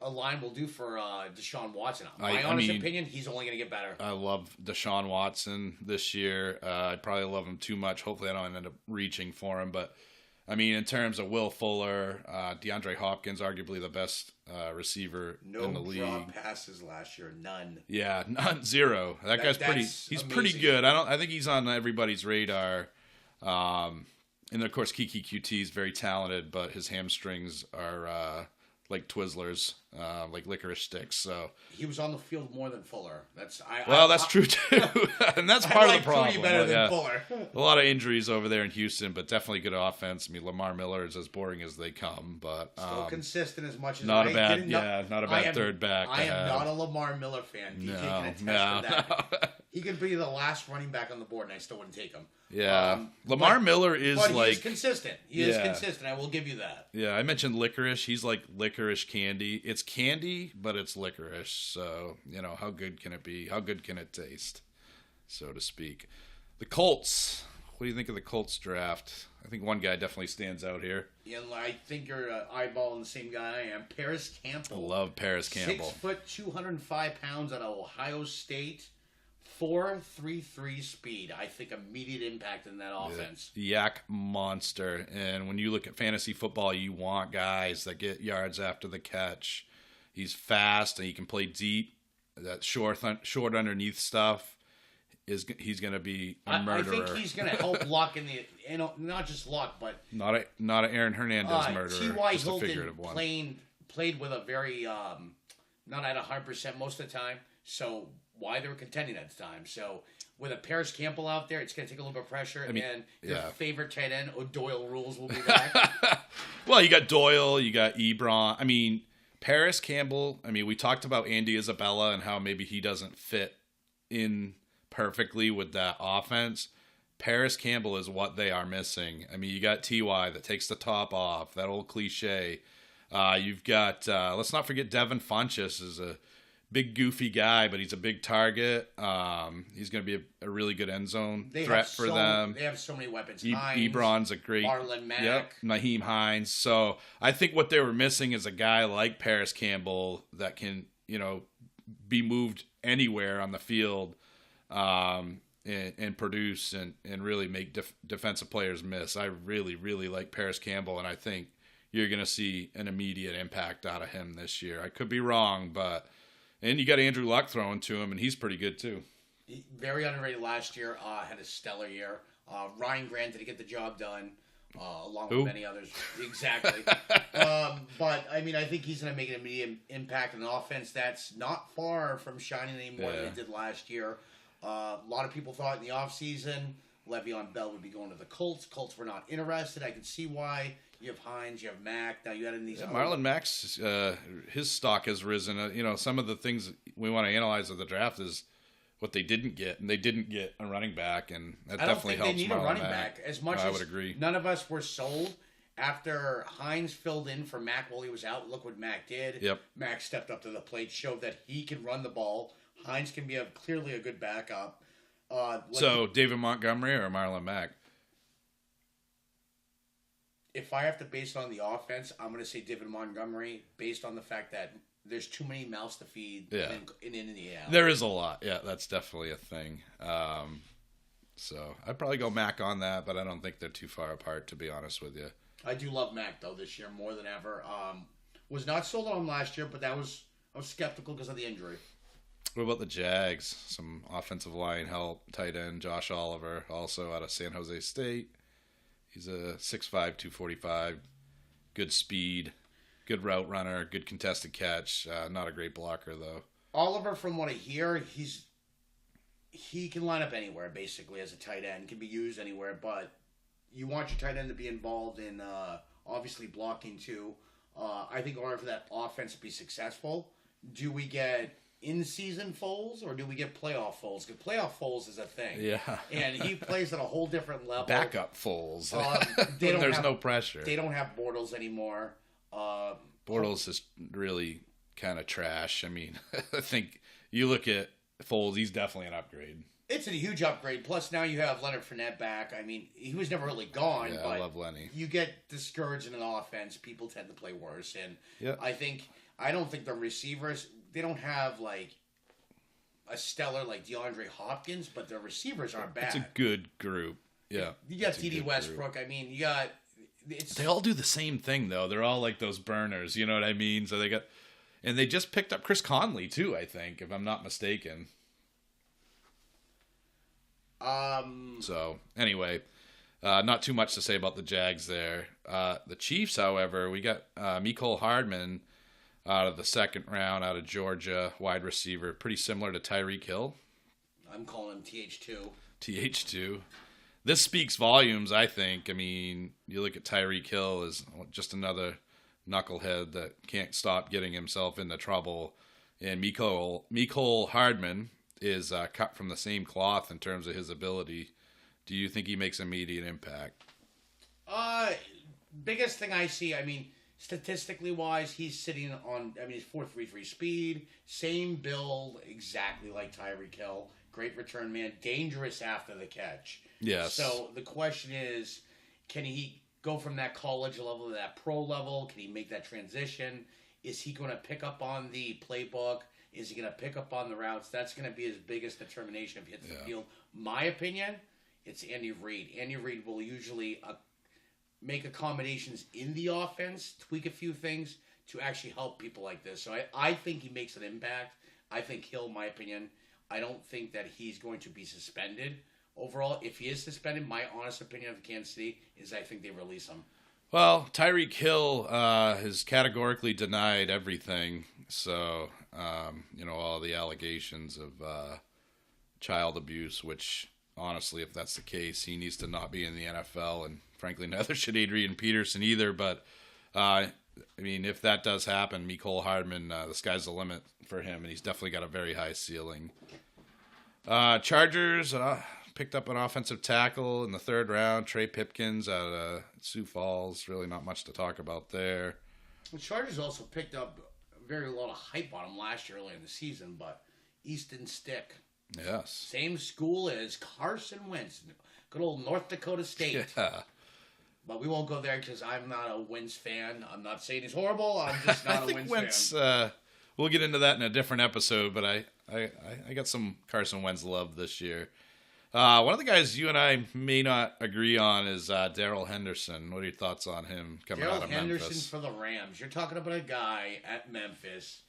a line will do for Deshaun Watson. My honest opinion, he's only going to get better. I love Deshaun Watson this year. I probably love him too much. Hopefully I don't end up reaching for him, but in terms of Will Fuller, DeAndre Hopkins, arguably the best receiver in the league. No drop passes last year, none. Yeah, none, zero. That guy's he's pretty good. I think he's on everybody's radar. And of course, Kiki QT is very talented, but his hamstrings are like Twizzlers, like licorice sticks. So he was on the field more than Fuller. That's true too, and that's part of the problem. Cody better than Fuller. A lot of injuries over there in Houston, but definitely good offense. Lamar Miller is as boring as they come, but still consistent as much as not a bad third back. I am not a Lamar Miller fan. DJ can attest to that. He could be the last running back on the board, and I still wouldn't take him. Yeah, Lamar Miller is he's consistent. He is consistent. I will give you that. Yeah, I mentioned licorice. He's like licorice candy. It's candy, but it's licorice. So, how good can it be? How good can it taste, so to speak? The Colts. What do you think of the Colts draft? I think one guy definitely stands out here. Yeah, I think you're eyeballing the same guy I am. Paris Campbell. I love Paris Campbell. 6 foot, 205 pounds out of Ohio State. 4.33 speed. I think immediate impact in that offense. Yak monster. And when you look at fantasy football, you want guys that get yards after the catch. He's fast and he can play deep. That short underneath stuff he's going to be a murderer. I think he's going to help Luck not just Luck, but not an Aaron Hernandez murderer. T.Y. Hilton played with a very not at 100% most of the time. So why they were contending at the time. So with a Paris Campbell out there, it's going to take a little bit of pressure. And your favorite tight end, O'Doyle Rules, will be back. Well, you got Doyle, you got Ebron. Paris Campbell, I mean, we talked about Andy Isabella and how maybe he doesn't fit in perfectly with that offense. Paris Campbell is what they are missing. I mean, you got T.Y. that takes the top off, that old cliche. You've got, let's not forget Devin Funchess is a big goofy guy, but he's a big target. He's going to be a really good end zone threat for them. They have so many weapons. Ebron's a great... Marlon Mack. Yep, Naheem Hines. So I think what they were missing is a guy like Paris Campbell that can, be moved anywhere on the field and produce and really make defensive players miss. I really, really like Paris Campbell, and I think you're going to see an immediate impact out of him this year. I could be wrong, but... And you got Andrew Luck throwing to him, and he's pretty good too. Very underrated last year. Had a stellar year. Ryan Grant did get the job done, along with many others. Exactly. But, I mean, I think he's going to make an immediate impact on an offense that's not far from shining any more than it did last year. A lot of people thought in the offseason Le'Veon Bell would be going to the Colts. Colts were not interested. I can see why. You have Hines, you have Mack. Now you got in these. Marlon Mack's his stock has risen. Some of the things we want to analyze of the draft is what they didn't get, and they didn't get a running back, and that definitely helps. I don't think they need a running back as much. I would agree. None of us were sold after Hines filled in for Mack while he was out. Look what Mack did. Yep. Mack stepped up to the plate, showed that he can run the ball. Hines can be clearly a good backup. So David Montgomery or Marlon Mack? If I have to base it on the offense, I'm going to say David Montgomery, based on the fact that there's too many mouths to feed in Indiana. There is a lot. Yeah, that's definitely a thing. So I'd probably go Mack on that, but I don't think they're too far apart, to be honest with you. I do love Mack, though, this year more than ever. Was not sold on him last year, but I was skeptical because of the injury. What about the Jags? Some offensive line help. Tight end Josh Oliver, also out of San Jose State. He's a 6'5", 245, good speed, good route runner, good contested catch. Not a great blocker, though. Oliver, from what I hear, he can line up anywhere, basically, as a tight end. Can be used anywhere, but you want your tight end to be involved in, obviously, blocking, too. I think in order for that offense to be successful, do we get in-season Foles, or do we get playoff Foles? Because playoff Foles is a thing. Yeah. And he plays at a whole different level. Backup Foles. There's no pressure. They don't have Bortles anymore. Bortles is really kind of trash. I mean, I think you look at Foles, he's definitely an upgrade. It's a huge upgrade. Plus, now you have Leonard Fournette back. I mean, he was never really gone. Yeah, but I love Lenny. You get discouraged in an offense. People tend to play worse. And yep. I don't think the receivers... They don't have, like, a stellar like DeAndre Hopkins, but their receivers aren't bad. It's a good group. Yeah. You got T.D. Westbrook. Group. I mean, you got... They all do the same thing, though. They're all like those burners. You know what I mean? So they got... And they just picked up Chris Conley, too, I think, if I'm not mistaken. So, anyway, not too much to say about the Jags there. The Chiefs, however, we got Mecole Hardman out of the second round, out of Georgia, wide receiver, pretty similar to Tyreek Hill. I'm calling him TH2. TH2. This speaks volumes, I think. I mean, you look at Tyreek Hill as just another knucklehead that can't stop getting himself into trouble. And Mecole Hardman is cut from the same cloth in terms of his ability. Do you think he makes immediate impact? Biggest thing I see, I mean, statistically wise, he's sitting on, he's 4.33 speed, same build, exactly like Tyreek Hill. Great return man, dangerous after the catch. Yes. So the question is, can he go from that college level to that pro level? Can he make that transition? Is he going to pick up on the playbook? Is he going to pick up on the routes? That's going to be his biggest determination if he hits the field. My opinion, it's Andy Reid. Andy Reid will usually make accommodations in the offense, tweak a few things to actually help people like this. So I think he makes an impact. I think Hill, my opinion, I don't think that he's going to be suspended overall. If he is suspended, my honest opinion of Kansas City is I think they release him. Well, Tyreek Hill has categorically denied everything. So, all the allegations of child abuse, which honestly, if that's the case, he needs to not be in the NFL. And frankly, neither should Adrian Peterson either. But I mean, if that does happen, Mecole Hardman, the sky's the limit for him, and he's definitely got a very high ceiling. Chargers picked up an offensive tackle in the 3rd round, Trey Pipkins out of Sioux Falls. Really not much to talk about there. The Chargers also picked up a lot of hype on him last year early in the season, but Easton Stick. Yes. Same school as Carson Wentz, good old North Dakota State. Yeah. But we won't go there because I'm not a Wentz fan. I'm not saying he's horrible. I'm just not a Wentz fan. We'll get into that in a different episode, but I got some Carson Wentz love this year. One of the guys you and I may not agree on is Darrell Henderson. What are your thoughts on him coming out of Memphis? Darrell Henderson for the Rams. You're talking about a guy at Memphis.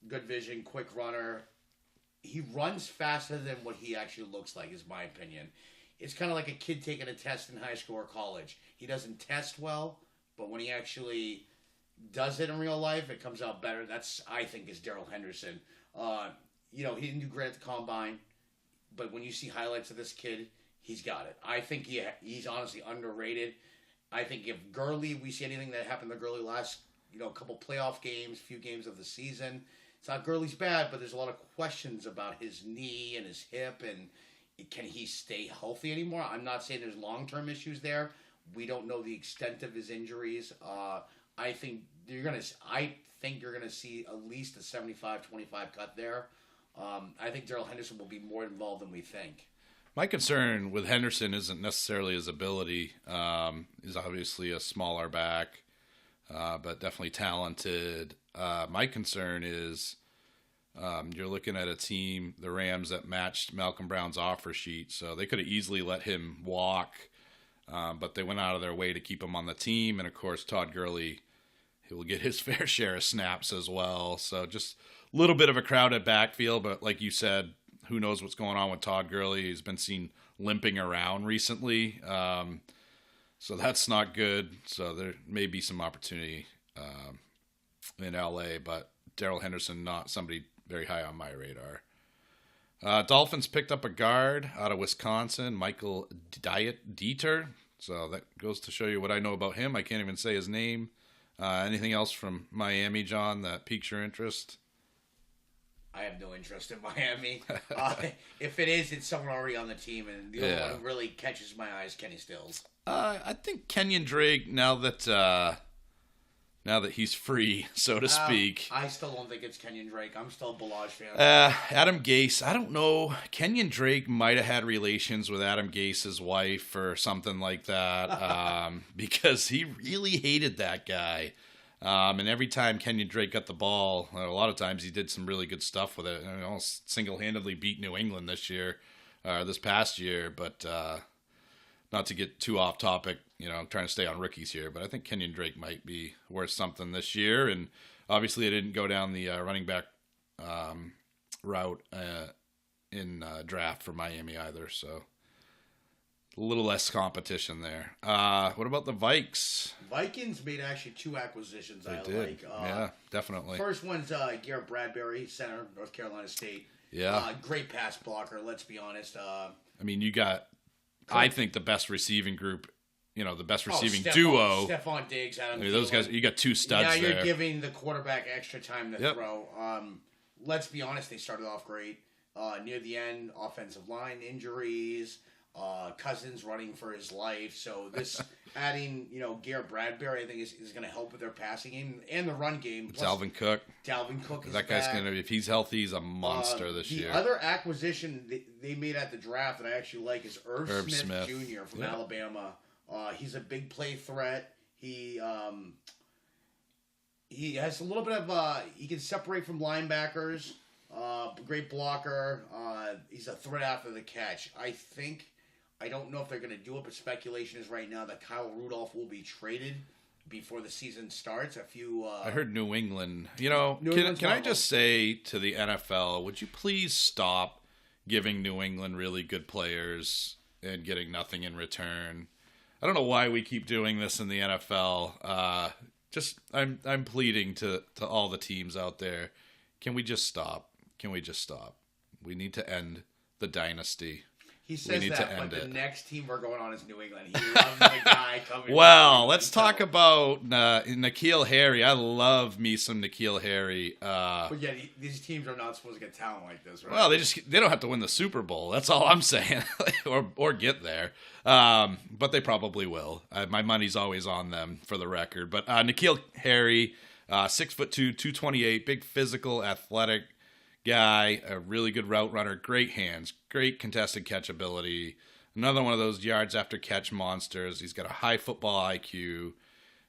Good vision, quick runner. He runs faster than what he actually looks like, is my opinion. It's kind of like a kid taking a test in high school or college. He doesn't test well, but when he actually does it in real life, it comes out better. That's, I think, is Darrell Henderson. He didn't do great at the combine, but when you see highlights of this kid, he's got it. I think he's honestly underrated. I think if we see anything that happened to Gurley last, couple playoff games, few games of the season, it's not Gurley's bad, but there's a lot of questions about his knee and his hip and can he stay healthy anymore? I'm not saying there's long-term issues there. We don't know the extent of his injuries. I think you're gonna see at least a 75-25 cut there. I think Darrell Henderson will be more involved than we think. My concern with Henderson isn't necessarily his ability. He's obviously a smaller back, but definitely talented. My concern is you're looking at a team, the Rams, that matched Malcolm Brown's offer sheet. So they could have easily let him walk, but they went out of their way to keep him on the team. And, of course, Todd Gurley, he will get his fair share of snaps as well. So just a little bit of a crowded backfield. But like you said, who knows what's going on with Todd Gurley. He's been seen limping around recently. So that's not good. So there may be some opportunity in L.A., but Darrell Henderson, not somebody very high on my radar. Dolphins picked up a guard out of Wisconsin, Michael Dieter. So that goes to show you what I know about him. I can't even say his name. Anything else from Miami, John, that piques your interest? I have no interest in Miami. If it is, it's someone already on the team, and the only one who really catches my eye is Kenny Stills. I think Kenyon Drake, now that he's free, so to speak. I still don't think it's Kenyon Drake. I'm still a Balaj fan. Adam Gase, I don't know. Kenyon Drake might have had relations with Adam Gase's wife or something like that, because he really hated that guy. And every time Kenyon Drake got the ball, a lot of times he did some really good stuff with it. And almost single-handedly beat New England this past year. But not to get too off topic, trying to stay on rookies here, but I think Kenyon Drake might be worth something this year. And obviously, I didn't go down the running back route in draft for Miami either, so a little less competition there. What about the Vikes? Vikings made actually 2 acquisitions They did. Yeah, definitely. First one's Garrett Bradbury, center, North Carolina State. Yeah. Great pass blocker, let's be honest. You got, I think, the best receiving group, the best receiving duo. Stephon Diggs, Adam those guys, you got 2 studs now there. You're giving the quarterback extra time to throw. Let's be honest, they started off great. Near the end, offensive line injuries, Cousins running for his life. So this adding, Garrett Bradbury, I think is going to help with their passing game and the run game. Plus, Dalvin Cook. Is that guy's going to, if he's healthy, he's a monster this year. The other acquisition they made at the draft that I actually like is Irv Smith Jr. from Alabama. He's a big play threat. He has a little bit of he can separate from linebackers. Great blocker. He's a threat after the catch. I don't know if they're going to do it, but speculation is right now that Kyle Rudolph will be traded before the season starts. I heard New England. Can I just say to the NFL, would you please stop giving New England really good players and getting nothing in return? I don't know why we keep doing this in the NFL. I'm pleading to all the teams out there. Can we just stop? We need to end the dynasty. He says need that, to end but the it. next team we're going on is New England. He loves the guy coming. Well, let's talk about N'Keal Harry. I love me some N'Keal Harry. But yeah, these teams are not supposed to get talent like this, right? Well, they don't have to win the Super Bowl. That's all I'm saying, or get there. But they probably will. My money's always on them, for the record. But N'Keal Harry, 6'2", 228, big physical, athletic guy, a really good route runner, great hands, great contested catch ability. Another one of those yards after catch monsters. He's got a high football IQ.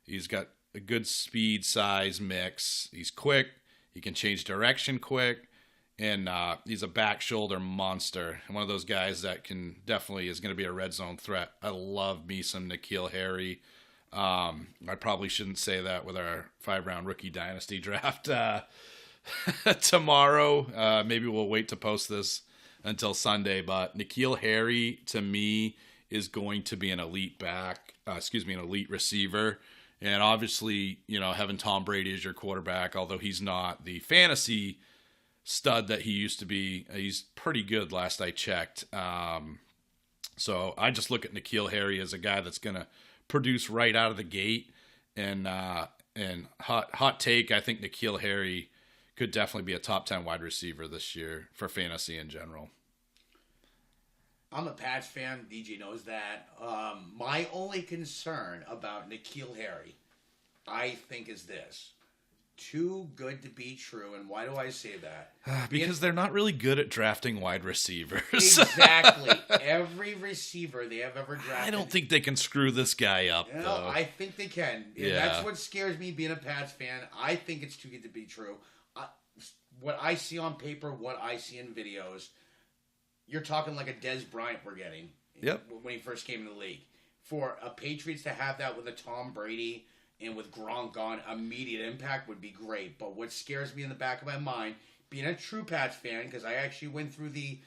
He's got a good speed size mix. He's quick. He can change direction quick. And he's a back shoulder monster. And one of those guys that is going to be a red zone threat. I love me some N'Keal Harry. I probably shouldn't say that with our 5-round rookie dynasty draft tomorrow. Maybe we'll wait to post this until Sunday. But N'Keal Harry, to me, is going to be an elite an elite receiver. And obviously, having Tom Brady as your quarterback, although he's not the fantasy stud that he used to be, he's pretty good last I checked. So I just look at N'Keal Harry as a guy that's going to produce right out of the gate. And hot take, I think N'Keal Harry could definitely be a top 10 wide receiver this year for fantasy in general. I'm a Pats fan. DJ knows that. My only concern about N'Keal Harry, I think, is this. Too good to be true. And why do I say that? Because they're not really good at drafting wide receivers. Exactly. Every receiver they have ever drafted. I don't think they can screw this guy up, though. I think they can. And that's what scares me being a Pats fan. I think it's too good to be true. What I see on paper, what I see in videos, you're talking like a Des Bryant we're getting when he first came in the league. For a Patriots to have that with a Tom Brady and with Gronk gone, immediate impact would be great. But what scares me in the back of my mind, being a true Pats fan, because I actually went through the...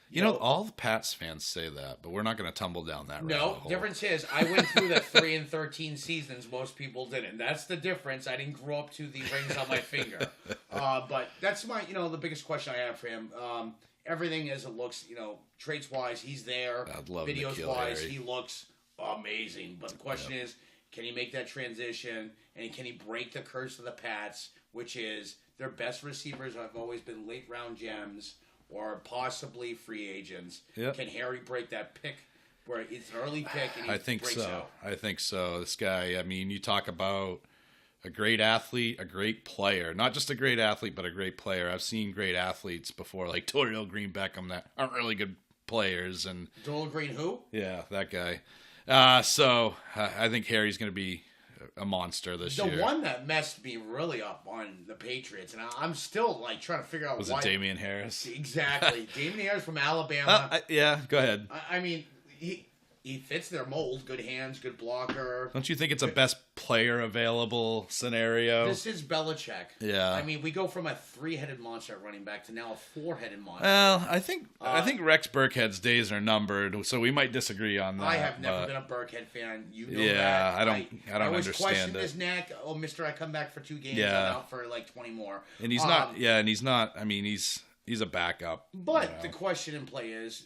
You know, all the Pats fans say that, but we're not going to tumble down that road. No, difference is, I went through the 3-13 seasons. Most people didn't. That's the difference. I didn't grow up to the rings on my finger. But that's my, the biggest question I have for him. Everything as it looks, traits-wise, he's there. I'd love Videos-wise, Harry. he looks amazing. But the question is, can he make that transition? And can he break the curse of the Pats, which is their best receivers have always been late-round gems or possibly free agents. Yep. Can Harry break that pick where it's an early pick and he breaks out? I think so. This guy, you talk about a great athlete, a great player. Not just a great athlete, but a great player. I've seen great athletes before, like Dorial Green Beckham, that aren't really good players. And Dorial Green who? Yeah, that guy. So I think Harry's going to be a monster this year. The one that messed me really up on the Patriots, and I'm still trying to figure out why. Was it Damian Harris? Exactly. Damian Harris from Alabama. Yeah, go ahead. He fits their mold. Good hands, good blocker. Don't you think it's a best player available scenario? This is Belichick. Yeah. We go from a 3-headed monster at running back to now a 4-headed monster. Well, I think Rex Burkhead's days are numbered, so we might disagree on that. I have never been a Burkhead fan. You know that. Yeah, I don't understand it. I questioned his neck. Oh, mister, I come back for 2 games. Yeah. I'm out for 20 more. And he's not. Yeah, and he's not. He's a backup. But the question in play is,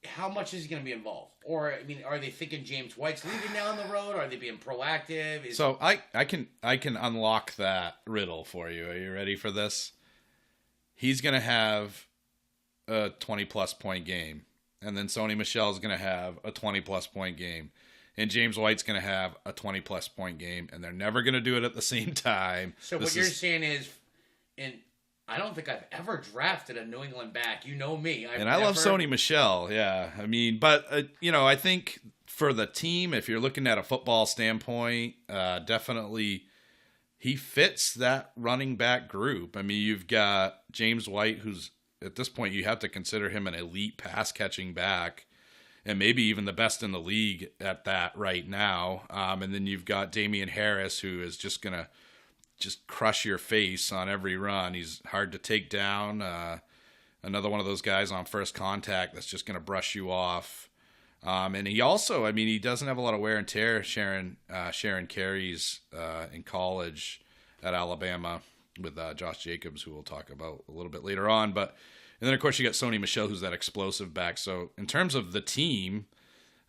how much is he going to be involved? Or, are they thinking James White's leaving down the road? Are they being proactive? So I can unlock that riddle for you. Are you ready for this? He's going to have a 20-plus point game. And then Sony Michel's going to have a 20-plus point game. And James White's going to have a 20-plus point game. And they're never going to do it at the same time. So what you're saying is... I don't think I've ever drafted a New England back. You know me. I love Sony Michel, yeah. But I think for the team, if you're looking at a football standpoint, definitely he fits that running back group. You've got James White, who's, at this point, you have to consider him an elite pass-catching back, and maybe even the best in the league at that right now. And then you've got Damian Harris, who is just going to crush your face on every run. He's hard to take down. Another one of those guys on first contact that's just going to brush you off. And he also, he doesn't have a lot of wear and tear sharing carries in college at Alabama with Josh Jacobs, who we'll talk about a little bit later on. But And then, of course, you got Sony Michel, who's that explosive back. So in terms of the team,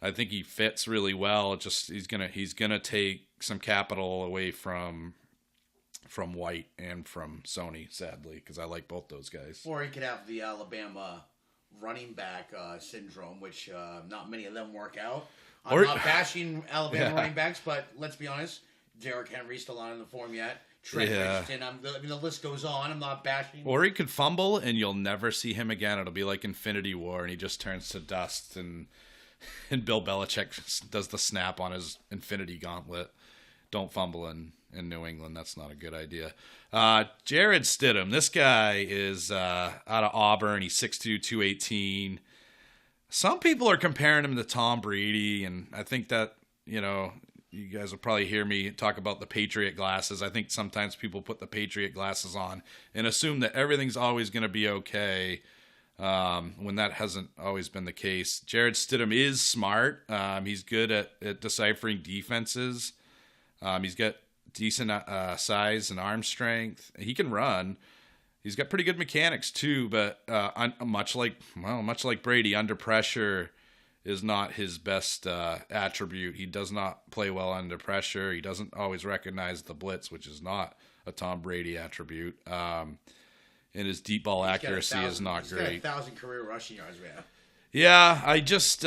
I think he fits really well. Just he's gonna take some capital away from White and from Sony, sadly, because I like both those guys. Or he could have the Alabama running back syndrome, which not many of them work out. I'm not bashing Alabama running backs, but let's be honest, Derrick Henry's still not in the form yet. Trent Richardson, the list goes on. I'm not bashing. Or he could fumble, and you'll never see him again. It'll be like Infinity War, and he just turns to dust, and Bill Belichick does the snap on his Infinity Gauntlet. Don't fumble in New England. That's not a good idea. Jared Stidham. This guy is out of Auburn. He's 6'2", 218. Some people are comparing him to Tom Brady, and I think that, you guys will probably hear me talk about the Patriot glasses. I think sometimes people put the Patriot glasses on and assume that everything's always going to be okay, when that hasn't always been the case. Jared Stidham is smart. He's good at deciphering defenses. He's got decent size and arm strength. He can run. He's got pretty good mechanics too, but much like Brady, under pressure is not his best attribute. He does not play well under pressure. He doesn't always recognize the blitz, which is not a Tom Brady attribute. And his deep ball accuracy is not great. He's got 1,000 career rushing yards, man. Yeah, I just,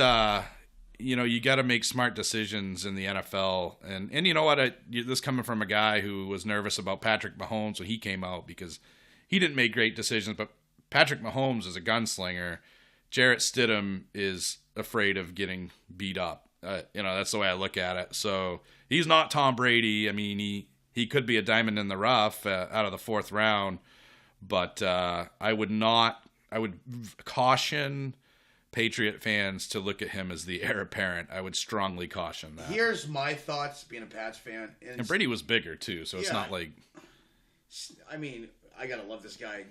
you got to make smart decisions in the NFL. And you know what? This coming from a guy who was nervous about Patrick Mahomes when he came out because he didn't make great decisions. But Patrick Mahomes is a gunslinger. Jarrett Stidham is afraid of getting beat up. That's the way I look at it. So he's not Tom Brady. I mean, he could be a diamond in the rough out of the fourth round. But I would caution Patriot fans to look at him as the heir apparent. I would strongly caution that. Here's my thoughts, being a Pats fan. And Brady was bigger, too, so it's not like... I mean, I gotta love this guy,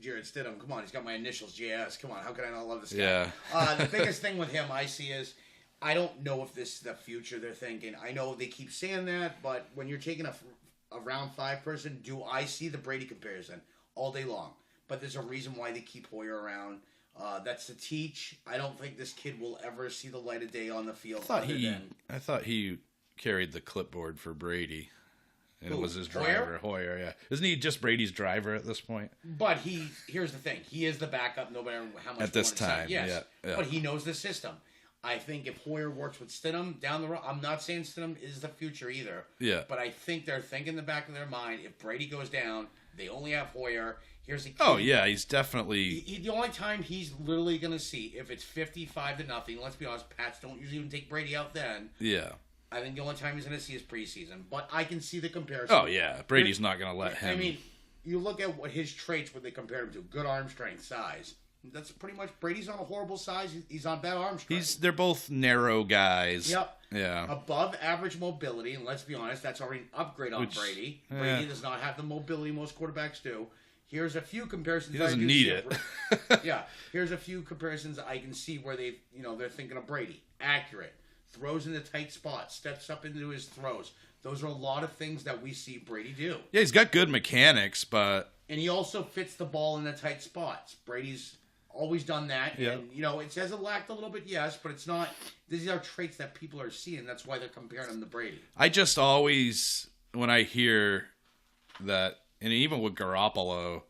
Jared Stidham. Come on, he's got my initials, JS. Come on, how can I not love this guy? Yeah. The biggest thing with him I see is, I don't know if this is the future they're thinking. I know they keep saying that, but when you're taking a round 5 person, do I see the Brady comparison all day long? But there's a reason why they keep Hoyer around. That's to teach. I don't think this kid will ever see the light of day on the field. I thought he carried the clipboard for Brady. And it was his driver, Hoyer, yeah. Isn't he just Brady's driver at this point? But here's the thing. He is the backup, no matter how much. At this time, yes. Yeah. But he knows the system. I think if Hoyer works with Stidham down the road, I'm not saying Stidham is the future either. Yeah. But I think they're thinking in the back of their mind, if Brady goes down, they only have Hoyer. Here's a kid. Oh, yeah, he's definitely... The only time he's literally going to see, if it's 55-0, let's be honest, Pats don't usually even take Brady out then. Yeah. I think the only time he's going to see is preseason. But I can see the comparison. Oh, yeah. Brady's not going to let him... I mean, you look at what his traits, what they compared him to. Good arm strength, size. That's pretty much... Brady's on a horrible size. He's on bad arm strength. They're both narrow guys. Yep. Yeah. Above average mobility, and let's be honest, that's already an upgrade on Brady. Brady does not have the mobility most quarterbacks do. Here's a few comparisons. He doesn't need it. Yeah. Here's a few comparisons I can see where they're thinking of Brady. Accurate. Throws in the tight spots. Steps up into his throws. Those are a lot of things that we see Brady do. Yeah, he's got good mechanics, but... And he also fits the ball in the tight spots. Brady's always done that. Yeah. And, it says it lacked a little bit, yes, but it's not... These are traits that people are seeing. That's why they're comparing him to Brady. I just always, when I hear that, and even with Garoppolo,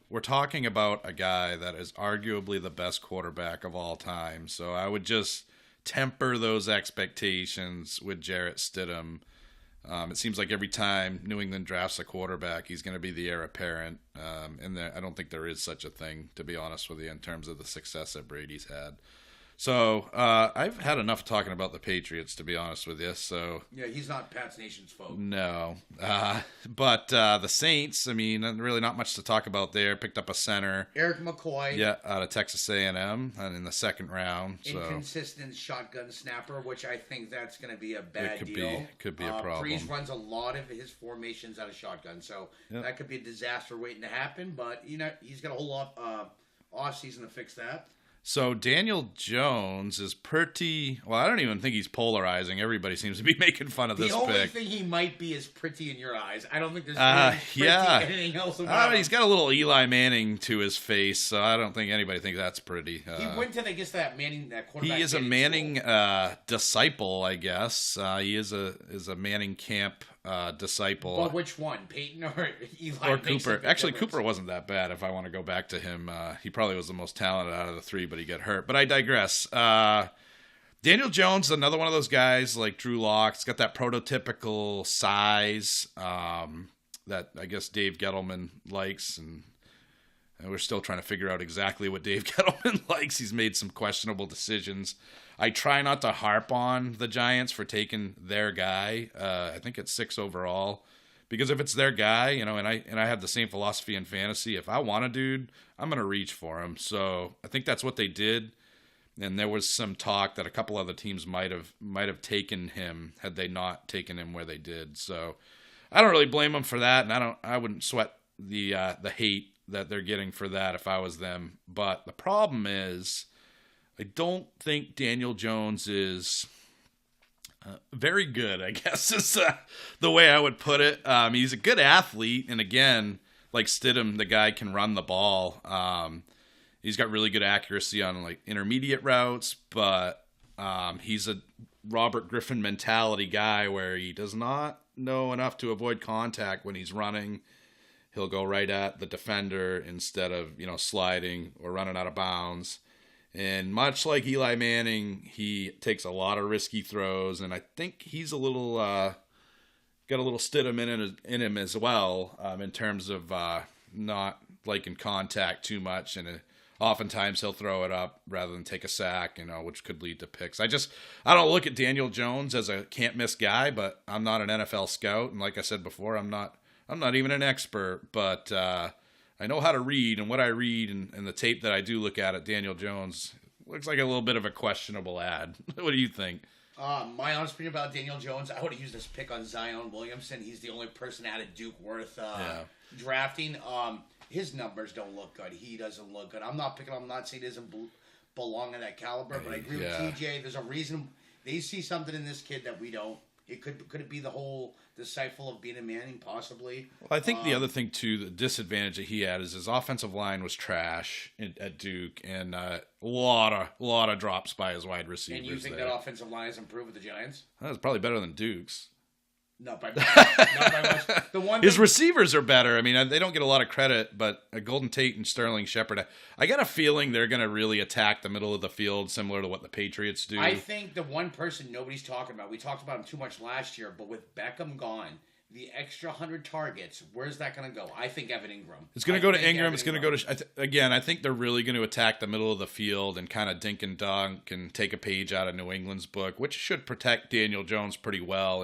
we're talking about a guy that is arguably the best quarterback of all time. So I would just temper those expectations with Jarrett Stidham. It seems like every time New England drafts a quarterback, he's going to be the heir apparent. And I don't think there is such a thing, to be honest with you, in terms of the success that Brady's had. So I've had enough talking about the Patriots, to be honest with you. So yeah, he's not Pats Nation's folk. No, but the Saints. I mean, really not much to talk about there. Picked up a center, Eric McCoy. Yeah, out of Texas A&M, and in the second round. So inconsistent shotgun snapper, which I think that's going to be a bad deal. Could be a problem. Breeze runs a lot of his formations out of shotgun, so that could be a disaster waiting to happen. But he's got a whole lot off season to fix that. So Daniel Jones is pretty. Well, I don't even think he's polarizing. Everybody seems to be making fun of this The pick. only thing he might be is pretty in your eyes. I don't think there's really anything else about him. He's got a little Eli Manning to his face, so I don't think anybody thinks that's pretty. He went to, I guess, that quarterback. He is a Manning disciple, I guess. He is a Manning camp disciple. Well, which one, Peyton or Eli? Or Cooper. Actually, Cooper wasn't that bad. If I want to go back to him, he probably was the most talented out of the three, but he got hurt. But I digress. Daniel Jones is another one of those guys like Drew Lock. He's got that prototypical size that I guess Dave Gettleman likes, and we're still trying to figure out exactly what Dave Gettleman likes. He's made some questionable decisions. I try not to harp on the Giants for taking their guy. I think it's 6 overall. Because if it's their guy, and I have the same philosophy in fantasy, if I want a dude, I'm going to reach for him. So I think that's what they did. And there was some talk that a couple other teams might have taken him had they not taken him where they did. So I don't really blame them for that, and I wouldn't sweat the hate that they're getting for that if I was them. But the problem is, I don't think Daniel Jones is very good, I guess, is the way I would put it. He's a good athlete, and again, like Stidham, the guy can run the ball. He's got really good accuracy on like intermediate routes, but he's a Robert Griffin mentality guy where he does not know enough to avoid contact when he's running. He'll go right at the defender instead of, sliding or running out of bounds. And much like Eli Manning, he takes a lot of risky throws, and I think he's a little got a little Stidham in him as well, in terms of not liking contact too much, and oftentimes he'll throw it up rather than take a sack, which could lead to picks. I don't look at Daniel Jones as a can't miss guy, but I'm not an NFL scout, and like I said before, I'm not even an expert, but I know how to read, and what I read and the tape that I do look at Daniel Jones looks like a little bit of a questionable ad. What do you think? My honest opinion about Daniel Jones, I would have used this pick on Zion Williamson. He's the only person out of Duke worth drafting. His numbers don't look good. He doesn't look good. I'm not saying he doesn't belong in that caliber, but I agree with TJ. There's a reason they see something in this kid that we don't. It could it be the whole disciple of being a Manning, possibly? Well, I think the other thing too, the disadvantage that he had is his offensive line was trash at Duke, and a lot of drops by his wide receivers. And you think that offensive line has improved with the Giants? That was probably better than Duke's. Not by much. His receivers are better. I mean, they don't get a lot of credit, but Golden Tate and Sterling Shepard, I got a feeling they're going to really attack the middle of the field, similar to what the Patriots do. I think the one person nobody's talking about, we talked about him too much last year, but with Beckham gone, the extra 100 targets, where's that going to go? I think Evan Ingram. It's going to go to Ingram. It's going to go to... Again, I think they're really going to attack the middle of the field and kind of dink and dunk and take a page out of New England's book, which should protect Daniel Jones pretty well.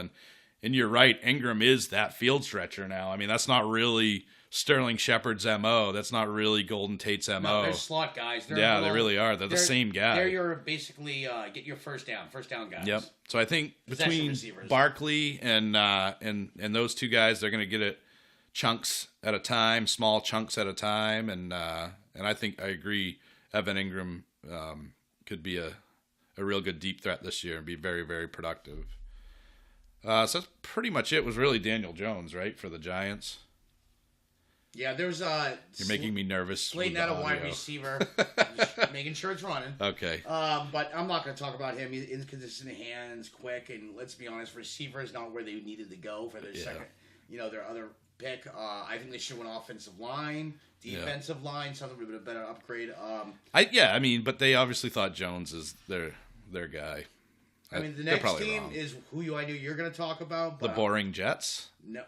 And you're right, Ingram is that field stretcher now. I mean, that's not really Sterling Shepard's MO. That's not really Golden Tate's MO. No, they're slot guys. They really are. They're the same guy. They're your basically get your first down guys. Yep. So I think between Barkley and those two guys, they're going to get it chunks at a time, small chunks at a time, and I think I agree. Evan Ingram could be a real good deep threat this year and be very, very productive. So that's pretty much it. It was really Daniel Jones, right, for the Giants? Yeah, there's You're making me nervous. Slating out a wide receiver, just making sure it's running. Okay. But I'm not going to talk about him. He's inconsistent hands, quick, and let's be honest, receiver is not where they needed to go for their second, their other pick. I think they should win offensive line, defensive line, something with a better upgrade. But they obviously thought Jones is their guy. I mean, the next team is who I knew you're going to talk about. The boring Jets? No,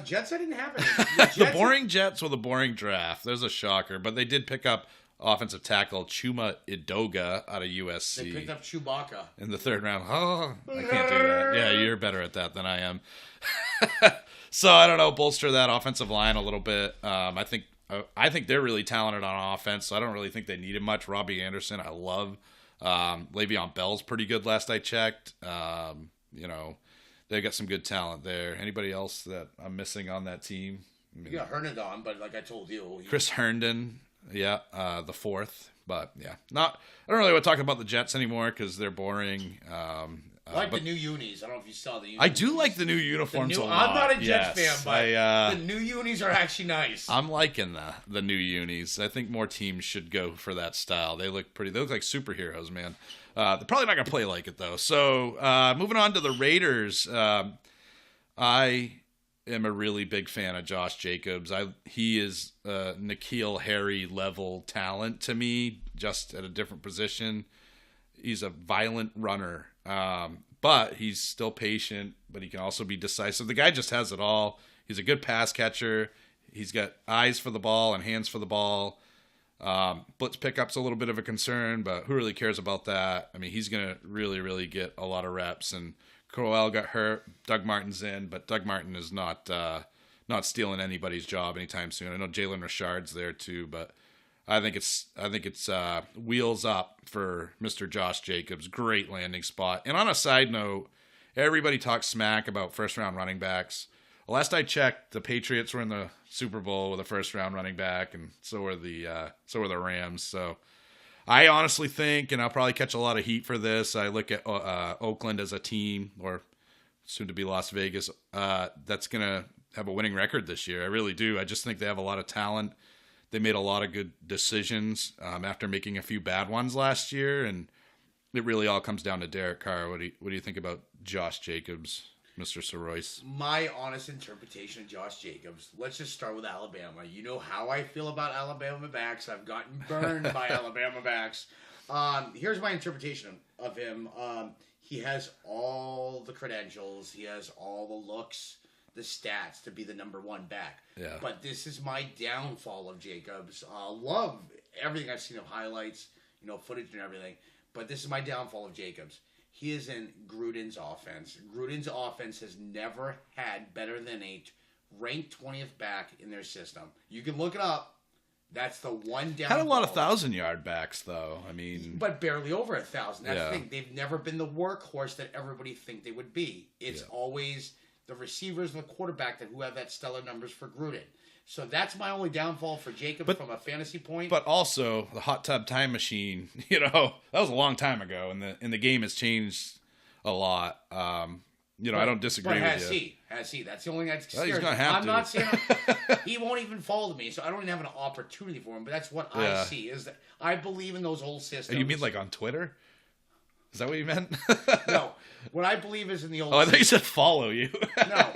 Jets I didn't have any. The boring Jets with a boring draft. There's a shocker. But they did pick up offensive tackle Chuma Edoga out of USC. They picked up Chewbacca. In the third round. Oh, I can't do that. Yeah, you're better at that than I am. So, I don't know, bolster that offensive line a little bit. I think they're really talented on offense, so I don't really think they needed much. Robbie Anderson, I love. Le'Veon Bell's pretty good last I checked. They got some good talent there. Anybody else that I'm missing on that team? You got Herndon, but like I told you, Chris Herndon. Yeah, the fourth. But yeah, I don't really want to talk about the Jets anymore because they're boring. I like the new unis. I don't know if you saw the unis. I do like the new uniforms a lot. I'm not a Jets fan, but the new unis are actually nice. I'm liking the new unis. I think more teams should go for that style. They look pretty. They look like superheroes, man. They're probably not going to play like it, though. So moving on to the Raiders, I am a really big fan of Josh Jacobs. He is N'Keal Harry level talent to me, just at a different position. He's a violent runner, but he's still patient, but he can also be decisive. The guy just has it all. He's a good pass catcher. He's got eyes for the ball and hands for the ball. Blitz pickup's a little bit of a concern, but who really cares about that? I mean, he's going to really, really get a lot of reps. And Crowell got hurt. Doug Martin's in, but Doug Martin is not stealing anybody's job anytime soon. I know Jalen Richard's there too, but I think it's wheels up for Mr. Josh Jacobs. Great landing spot. And on a side note, everybody talks smack about first-round running backs. Last I checked, the Patriots were in the Super Bowl with a first-round running back, and so were the Rams. So I honestly think, and I'll probably catch a lot of heat for this, I look at Oakland as a team, or soon to be Las Vegas, that's going to have a winning record this year. I really do. I just think they have a lot of talent. They made a lot of good decisions after making a few bad ones last year, and it really all comes down to Derek Carr. What do you think about Josh Jacobs, Mr. Soroyce? My honest interpretation of Josh Jacobs, let's just start with Alabama. You know how I feel about Alabama backs. I've gotten burned by Alabama backs. Here's my interpretation of him. He has all the credentials. He has all the looks, the stats to be the number one back. Yeah. But this is my downfall of Jacobs. Love everything I've seen of highlights, footage and everything. But this is my downfall of Jacobs. He is in Gruden's offense. Gruden's offense has never had better than a ranked 20th back in their system. You can look it up. That's the one downfall. Had a lot of 1,000-yard backs, though. I mean, but barely over 1,000. That's the thing. They've never been the workhorse that everybody think they would be. It's always the receivers and the quarterback who have that stellar numbers for Gruden. So that's my only downfall for Jacobs from a fantasy point. But also the hot tub time machine, that was a long time ago, and the game has changed a lot. I don't disagree with you. Has he? That's the only thing that's scary. He's gonna have I'm not saying he won't even follow me, so I don't even have an opportunity for him. But that's what I see. Is that I believe in those old systems. You mean like on Twitter? Is that what you meant? No. What I believe is in the old. Oh, I thought you said follow you. No.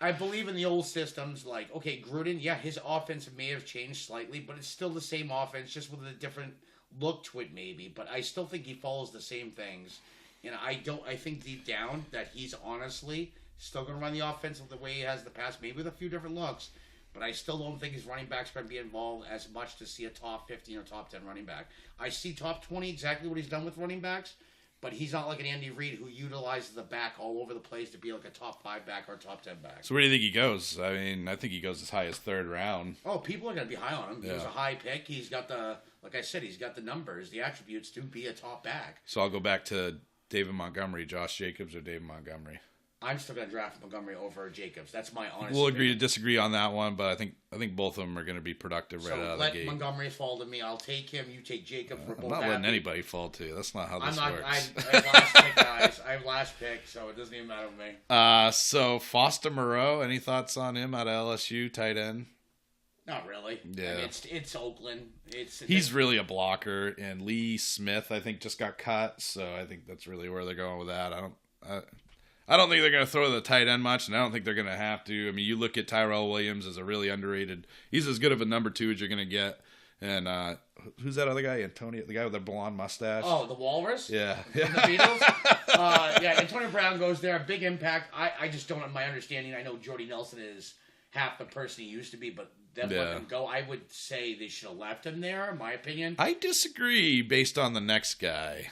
I believe in the old systems, like, okay, Gruden, his offense may have changed slightly, but it's still the same offense, just with a different look to it, maybe. But I still think he follows the same things. And I think deep down that he's honestly still going to run the offense the way he has in the past, maybe with a few different looks. But I still don't think his running backs going to be involved as much to see a top 15 or top 10 running back. I see top 20, exactly what he's done with running backs. But he's not like an Andy Reid who utilizes the back all over the place to be like a top 5 back or a top 10 back. So where do you think he goes? I mean, I think he goes as high as third round. Oh, people are going to be high on him. He was a high pick. He's got like I said, he's got the numbers, the attributes to be a top back. So I'll go back to David Montgomery, Josh Jacobs, or David Montgomery. I'm still going to draft Montgomery over Jacobs. That's my honest We'll opinion. agree to disagree on that one, but I think both of them are going to be productive right out of the gate. Let Montgomery fall to me. I'll take him. You take Jacobs. We're both I'm not happy. letting anybody fall to you. That's not how this works. I have last pick, guys. I have last pick, so it doesn't even matter to me. So Foster Moreau, any thoughts on him out of LSU, tight end? Not really. Yeah. I mean, it's Oakland. He's really a blocker, and Lee Smith, I think, just got cut, so I think that's really where they're going with that. I don't think they're going to throw the tight end much, and I don't think they're going to have to. I mean, you look at Tyrell Williams as a really underrated. He's as good of a number 2 as you're going to get. And who's that other guy? Antonio, the guy with the blonde mustache. Oh, the Walrus? Yeah. From the Beatles? Antonio Brown goes there. Big impact. I just don't have my understanding. I know Jordy Nelson is half the person he used to be, but them letting him go, I would say they should have left him there, in my opinion. I disagree based on the next guy.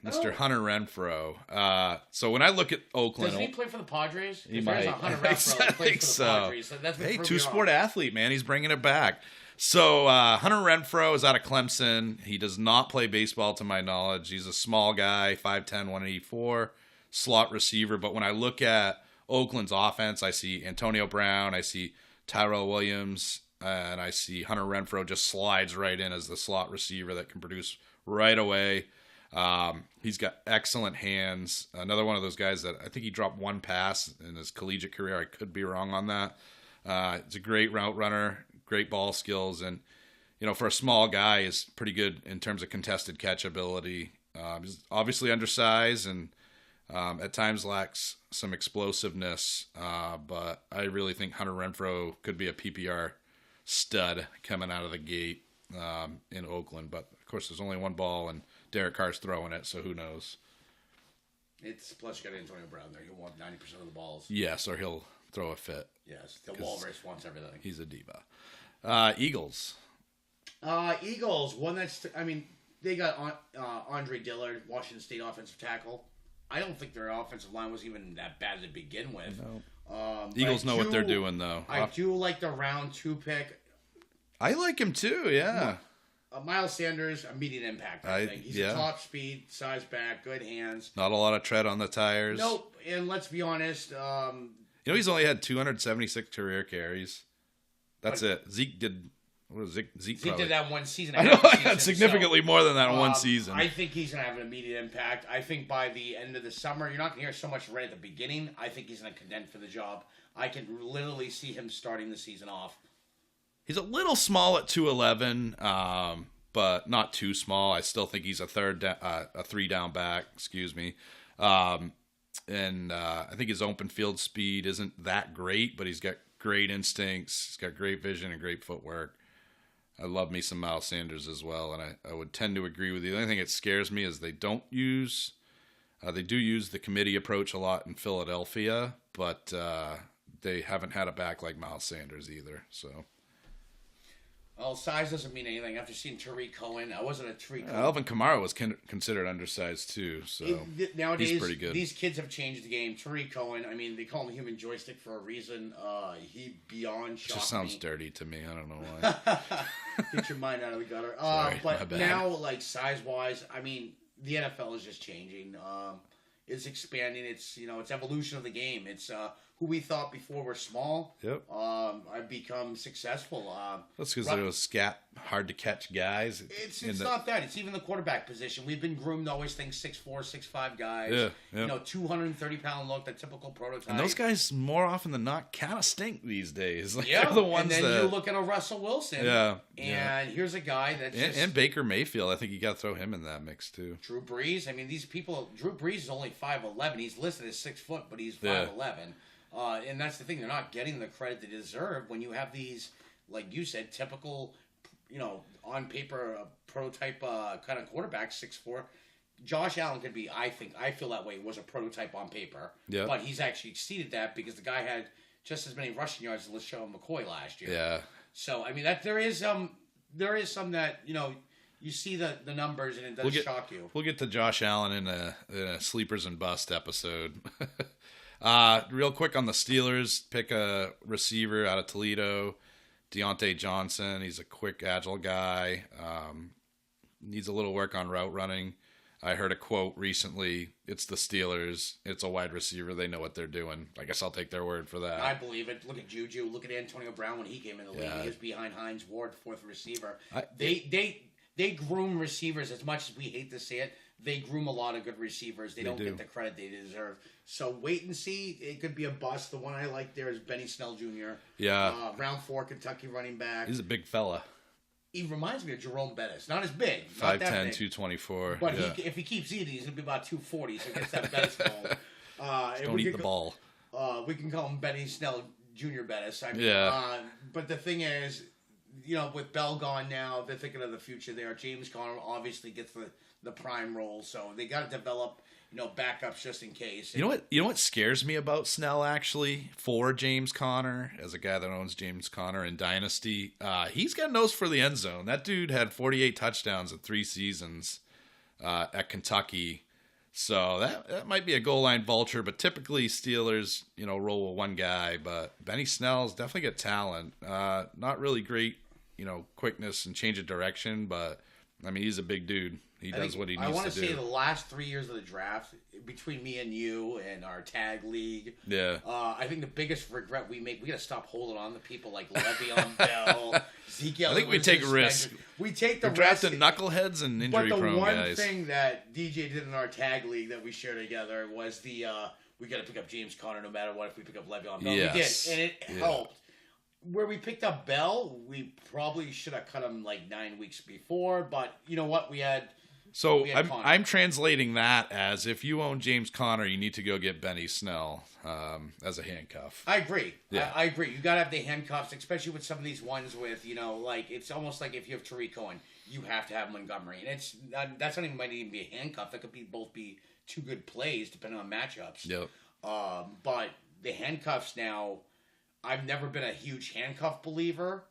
Mr. Hunter Renfrow. So when I look at Oakland... Doesn't he play for the Padres? He might. Hunter Renfrow that plays for the Padres. So hey, two-sport athlete, man. He's bringing it back. So Hunter Renfrow is out of Clemson. He does not play baseball to my knowledge. He's a small guy, 5'10", 184, slot receiver. But when I look at Oakland's offense, I see Antonio Brown. I see Tyrell Williams. and I see Hunter Renfrow just slides right in as the slot receiver that can produce right away. He's got excellent hands. Another one of those guys that I think he dropped one pass in his collegiate career. I could be wrong on that. He's a great route runner, great ball skills, and for a small guy, is pretty good in terms of contested catch ability. He's obviously undersized and at times lacks some explosiveness, but I really think Hunter Renfrow could be a PPR stud coming out of the gate in Oakland. But, of course, there's only one ball, and Derek Carr's throwing it, so who knows? Plus you got Antonio Brown there. He'll want 90% of the balls. Yes, or he'll throw a fit. Yes, the walrus wants everything. He's a diva. Eagles. Eagles, one that's, they got Andre Dillard, Washington State offensive tackle. I don't think their offensive line was even that bad to begin with. No. Eagles know what they're doing, though. I do like the round 2 pick. I like him, too, yeah. Miles Sanders, immediate impact, I think. He's a top speed, size back, good hands. Not a lot of tread on the tires. Nope, and let's be honest. He's only had 276 career carries. That's it. Zeke did... What was Zeke did that one season. I know, he had significantly more than that one season. I think he's going to have an immediate impact. I think by the end of the summer, you're not going to hear so much right at the beginning. I think he's going to contend for the job. I can literally see him starting the season off. He's a little small at 211, but not too small. I still think he's a 3-down back. Excuse me. And I think his open field speed isn't that great, but he's got great instincts. He's got great vision and great footwork. I love me some Miles Sanders as well, and I would tend to agree with you. The only thing that scares me is they do use the committee approach a lot in Philadelphia, but they haven't had a back like Miles Sanders either. So, well, size doesn't mean anything. After seeing Tariq Cohen, I wasn't a Tariq Cohen. Alvin Kamara was considered undersized too, so nowadays he's pretty good. These kids have changed the game. Tariq Cohen, they call him the human joystick for a reason. He beyond shocked me. Just sounds dirty to me. I don't know why. Get your mind out of the gutter. Sorry, but now, size-wise, the NFL is just changing. It's expanding. It's it's evolution of the game. It's who we thought before were small. Yep. I've become successful. That's because they're those scat, hard to catch guys. It's not that. It's even the quarterback position. We've been groomed to always think 6'4", 6'5" guys. Yeah. 230-pound look, that typical prototype. And those guys, more often than not, kind of stink these days. They're the ones and then you look at a Russell Wilson. Yeah. And here's a guy that's and Baker Mayfield. I think you got to throw him in that mix too. Drew Brees. These people. Drew Brees is only 5'11". He's listed as 6 foot, but he's 5'11". And that's the thing. They're not getting the credit they deserve when you have these, like you said, typical, on paper, prototype kind of quarterback, 6'4". Josh Allen could be, I feel that way, was a prototype on paper. Yeah. But he's actually exceeded that because the guy had just as many rushing yards as LaShawn McCoy last year. Yeah. So, that there is some that, you see the numbers and it does shock you. We'll get to Josh Allen in a Sleepers and Bust episode. Real quick on the Steelers, pick a receiver out of Toledo, Deontay Johnson. He's a quick, agile guy. Needs a little work on route running. I heard a quote recently, it's the Steelers, it's a wide receiver, they know what they're doing. I guess I'll take their word for that. I believe it. Look at Juju, look at Antonio Brown when he came in the league. He was behind Hines Ward, fourth receiver. They groom receivers as much as we hate to say it. They groom a lot of good receivers. They don't get the credit they deserve. So wait and see. It could be a bust. The one I like there is Benny Snell Jr. Yeah. Round 4, Kentucky running back. He's a big fella. He reminds me of Jerome Bettis. Not as big. 5'10", 224. But if he keeps eating, he's going to be about 240, so he gets that Bettis goal. Don't eat the ball. We can call him Benny Snell Jr. Bettis. But the thing is, with Bell gone now, they're thinking of the future there. James Conner obviously gets the prime role, so they got to develop backups just in case. You know what scares me about Snell actually for James Conner, as a guy that owns James Conner in Dynasty, he's got nose for the end zone. That dude had 48 touchdowns in 3 seasons at Kentucky. So that might be a goal line vulture, but typically Steelers, roll with one guy. But Benny Snell's definitely got talent. Not really great, quickness and change of direction, but he's a big dude. He does what he needs to do. I want to say the last 3 years of the draft, between me and you and our tag league, I think the biggest regret we make, we got to stop holding on to people like Le'Veon Bell, Zeke. I think we take risks. We take the risk. Drafting knuckleheads and injury-prone guys. But the one thing that DJ did in our tag league that we shared together was we got to pick up James Conner no matter what if we pick up Le'Veon Bell. Yes. We did, and it helped. Where we picked up Bell, we probably should have cut him like 9 weeks before, but you know what? So I'm translating that as if you own James Conner, you need to go get Benny Snell as a handcuff. I agree. Yeah. I agree. You got to have the handcuffs, especially with some of these ones with, like it's almost like if you have Tariq Cohen, you have to have Montgomery. And that's not even might even be a handcuff. That could both be two good plays depending on matchups. Yep. But the handcuffs now, I've never been a huge handcuff believer.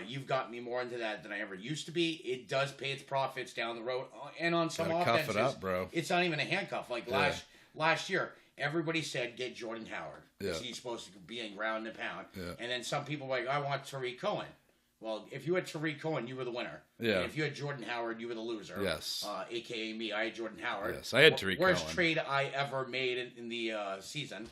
You've got me more into that than I ever used to be. It does pay its profits down the road, and on some offenses, cuff it up, bro. It's not even a handcuff. Like last year, everybody said get Jordan Howard because he's supposed to be in ground and pound. Yeah. And then some people were like, I want Tariq Cohen. Well, if you had Tariq Cohen, you were the winner. Yeah. And if you had Jordan Howard, you were the loser. Yes. AKA me, I had Jordan Howard. Yes, I had Tariq Cohen. Worst trade I ever made in the season.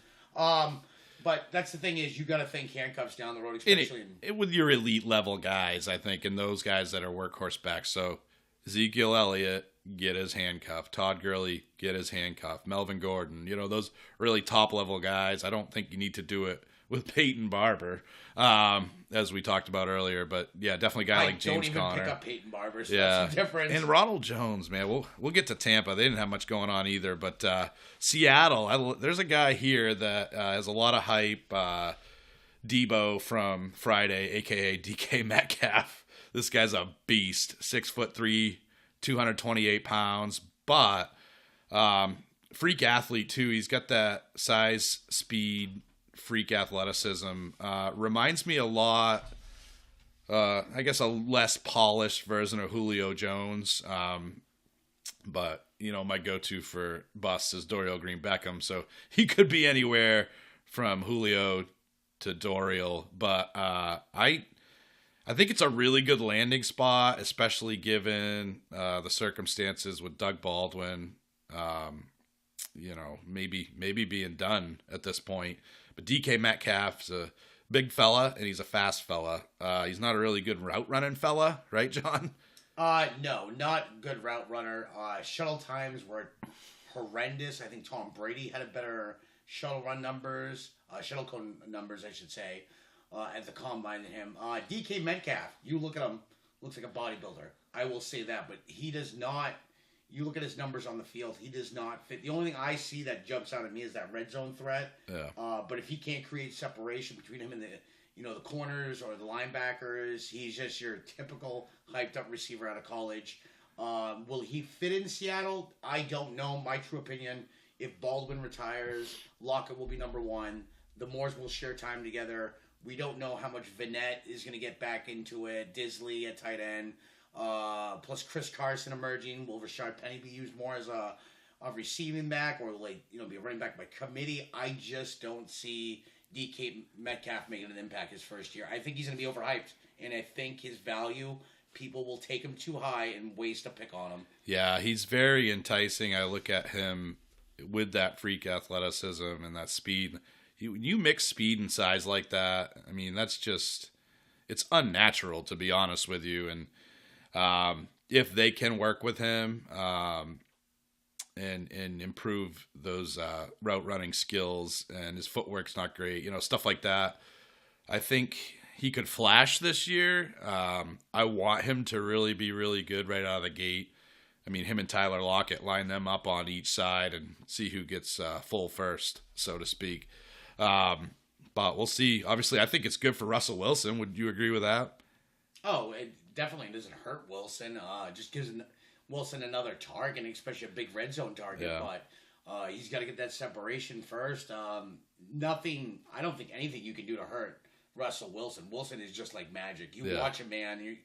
But that's the thing is you got to think handcuffs down the road, especially with your elite level guys, I think, and those guys that are workhorse backs. So Ezekiel Elliott, get his handcuff. Todd Gurley, get his handcuff. Melvin Gordon, those really top level guys. I don't think you need to do it with Peyton Barber, as we talked about earlier. But yeah, definitely a guy like James Conner. I don't even pick up Peyton Barber, so that's the difference. And Ronald Jones, man, we'll get to Tampa. They didn't have much going on either. But Seattle, there's a guy here that has a lot of hype. Debo from Friday, a.k.a. DK Metcalf. This guy's a beast, 6'3", 228 pounds, but freak athlete too. He's got that size, speed, freak athleticism. Reminds me a lot, I guess, a less polished version of Julio Jones. But my go-to for busts is Dorial Green Beckham, so he could be anywhere from Julio to Dorial. But I think it's a really good landing spot, especially given the circumstances with Doug Baldwin. Maybe being done at this point. But DK Metcalf's a big fella, and he's a fast fella. He's not a really good route running fella, right, John? No, not good route runner. Shuttle times were horrendous. I think Tom Brady had a better shuttle numbers, I should say, at the combine than him. DK Metcalf, you look at him, looks like a bodybuilder. I will say that, but he does not. You look at his numbers on the field, he does not fit. The only thing I see that jumps out at me is that red zone threat. Yeah. But if he can't create separation between him and the corners or the linebackers, he's just your typical hyped up receiver out of college. Will he fit in Seattle? I don't know. My true opinion, if Baldwin retires, Lockett will be number one. The Moores will share time together. We don't know how much Vinette is going to get back into it. Disley at tight end. Plus Chris Carson emerging. Will Rashard Penny be used more as a receiving back or be a running back by committee? I just don't see DK Metcalf making an impact his first year. I think he's going to be overhyped, and I think his value, people will take him too high and waste a pick on him. Yeah, he's very enticing. I look at him with that freak athleticism and that speed. You mix speed and size like that, I mean, that's just, it's unnatural, to be honest with you. And if they can work with him and improve those route running skills, and his footwork's not great, stuff like that, I think he could flash this year. I want him to really be really good right out of the gate. I mean, him and Tyler Lockett, line them up on each side and see who gets full first, so to speak. But we'll see. Obviously, I think it's good for Russell Wilson. Would you agree with that? Oh, it definitely doesn't hurt Wilson. Just gives Wilson another target, especially a big red zone target. Yeah. But he's got to get that separation first. I don't think anything you can do to hurt Russell Wilson. Wilson is just like magic. You watch him, man.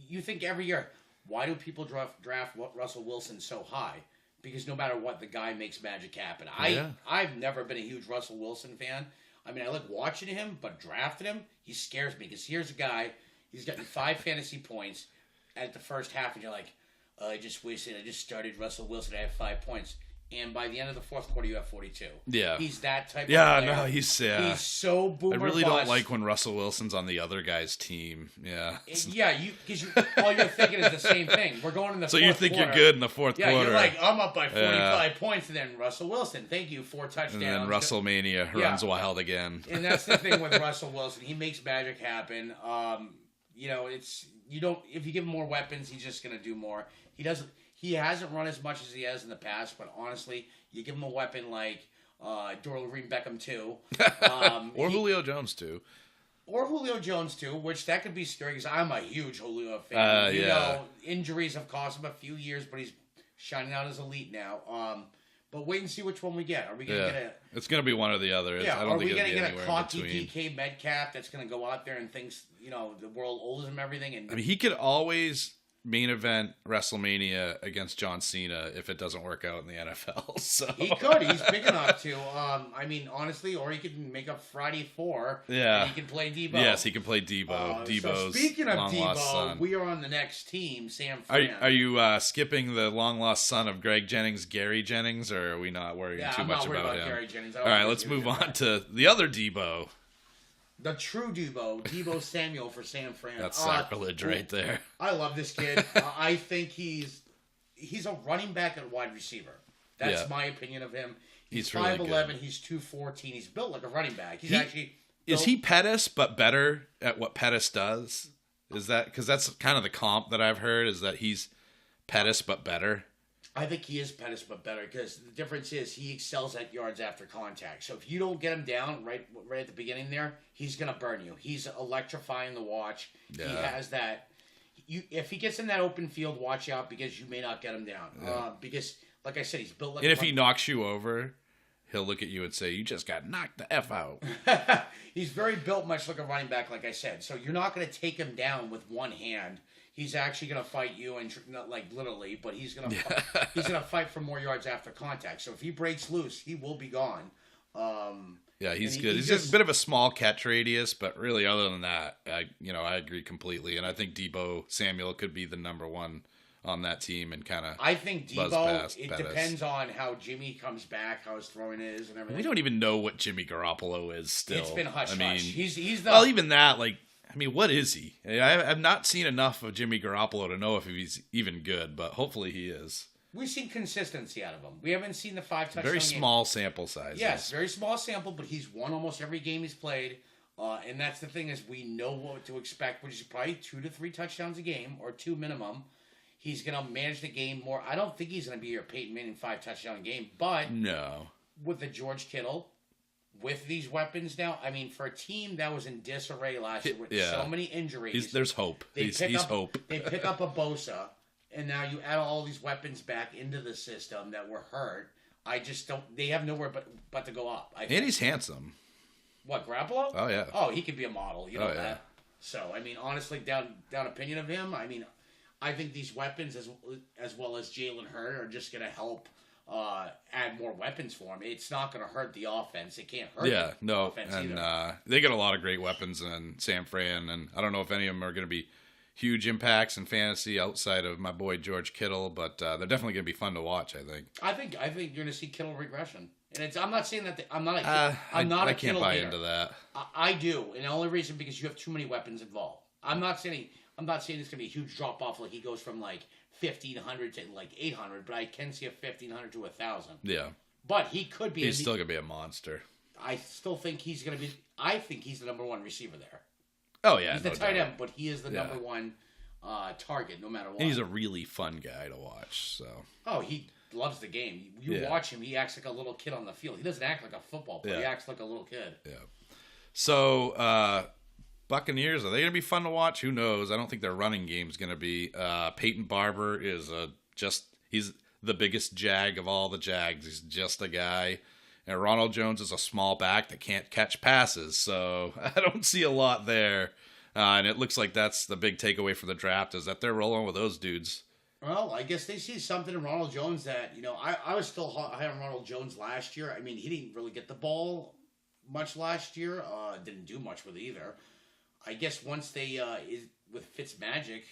You think every year, why do people draft Russell Wilson so high? Because no matter what, the guy makes magic happen. I've never been a huge Russell Wilson fan. I mean, I like watching him, but drafting him, he scares me. Because here's a guy, he's gotten 5 fantasy points at the first half, and you're like, I just started Russell Wilson. I have 5 points. And by the end of the fourth quarter, you have 42. Yeah. He's that type of player. player. No, he's so boomer I really bust. don't like when Russell Wilson's on the other guy's team. Yeah. Yeah, because all you're thinking is the same thing. We're going in the fourth quarter. So you think you're good in the fourth quarter. Yeah, you're like, I'm up by 45 points, and then Russell Wilson, thank you, 4 touchdowns. And then WrestleMania runs wild again. And that's the thing with Russell Wilson. He makes magic happen. If you give him more weapons, he's just going to do more. He hasn't run as much as he has in the past, but honestly, you give him a weapon like Doreen Beckham too. Or Julio Jones too. Or Julio Jones too, which that could be scary because I'm a huge Julio fan. Injuries have cost him a few years, but he's shining out as elite now. But wait and see which one we get. Are we going to get It's going to be one or the other. Yeah, I don't are think we going to get a anywhere cocky in between. DK Metcalf that's going to go out there and thinks, the world owes him everything? And I mean, he could always main event WrestleMania against John Cena if it doesn't work out in the NFL. So he could. He's big enough to. Honestly, or he could make up Friday 4. Yeah. And he can play Debo. Yes, he can play Debo. Debo's so speaking of long-lost Debo, son. we are on the next team, Sam Fran. Are you skipping the long-lost son of Greg Jennings, Gary Jennings, or are we not worrying too much about him? Gary Jennings. All right, let's move on to the other Debo. The true Debo Samuel for Sam Fran. That's sacrilege right there. I love this kid. I think he's a running back and wide receiver. That's my opinion of him. He's 5'11". Really he's 214. He's built like a running back. Is he Pettis but better at what Pettis does? Is that because that's kind of the comp that I've heard is that he's Pettis but better? I think he is Pettis, but better because the difference is he excels at yards after contact. So if you don't get him down right at the beginning there, he's going to burn you. He's electrifying the watch. Yeah. He has that. If he gets in that open field, watch out because you may not get him down. Yeah. Because, like I said, he's built like. And if he knocks you over, he'll look at you and say, "You just got knocked the F out." He's very built, much like a running back, like I said. So you're not going to take him down with one hand. He's actually going to fight you, and not like literally, but he's going to fight for more yards after contact. So if he breaks loose, he will be gone. He's good. He's just a bit of a small catch radius, but really, other than that, I agree completely. And I think Debo Samuel could be the number one on that team and kind of. I think Debo. It depends on how Jimmy comes back, how his throwing is, and everything. We don't even know what Jimmy Garoppolo is still. It's been hush hush. He's the. Well, even that, like. I mean, what is he? I've not seen enough of Jimmy Garoppolo to know if he's even good, but hopefully he is. We've seen consistency out of him. We haven't seen the 5 touchdown Very small sample size. Yes, very small sample, but he's won almost every game he's played. And that's the thing is we know what to expect, which is probably 2 to 3 touchdowns a game, or 2 minimum. He's going to manage the game more. I don't think he's going to be your Peyton Manning 5 touchdown game, but no, with the George Kittle. With these weapons now, I mean, for a team that was in disarray last year with so many injuries, there's hope. He's hope. They pick up a Bosa, and now you add all these weapons back into the system that were hurt. I just don't. They have nowhere but to go up. And he's handsome. What, Garoppolo? Oh yeah. Oh, he could be a model. You know that. So I mean, honestly, down opinion of him. I mean, I think these weapons as well as Jalen Hurd are just going to help. Add more weapons for him. It's not going to hurt the offense. It can't hurt the offense either. They got a lot of great weapons in Sam Fran, and I don't know if any of them are going to be huge impacts in fantasy outside of my boy George Kittle, but they're definitely going to be fun to watch, I think. I think you're going to see Kittle regression. And I'm not saying that I can't buy into that. I do, and the only reason because you have too many weapons involved. I'm not saying it's going to be a huge drop off like he goes from like 1,500 to like 800, but I can see a 1,500 to 1,000. Yeah. But he could be. He's still going to be a monster. I still think he's going to be. I think he's the number one receiver there. Oh, yeah. He's the tight end, but he is the number one target no matter what. And he's a really fun guy to watch. So. Oh, he loves the game. You watch him, he acts like a little kid on the field. He doesn't act like a football player. He acts like a little kid. Yeah. So, Buccaneers, are they going to be fun to watch? Who knows? I don't think their running game is going to be. Peyton Barber is he's the biggest jag of all the jags. He's just a guy. And Ronald Jones is a small back that can't catch passes. So I don't see a lot there. And it looks like that's the big takeaway for the draft is that they're rolling with those dudes. Well, I guess they see something in Ronald Jones that, I was still high on Ronald Jones last year. I mean, he didn't really get the ball much last year. Didn't do much with it either. I guess once they with Fitzmagic,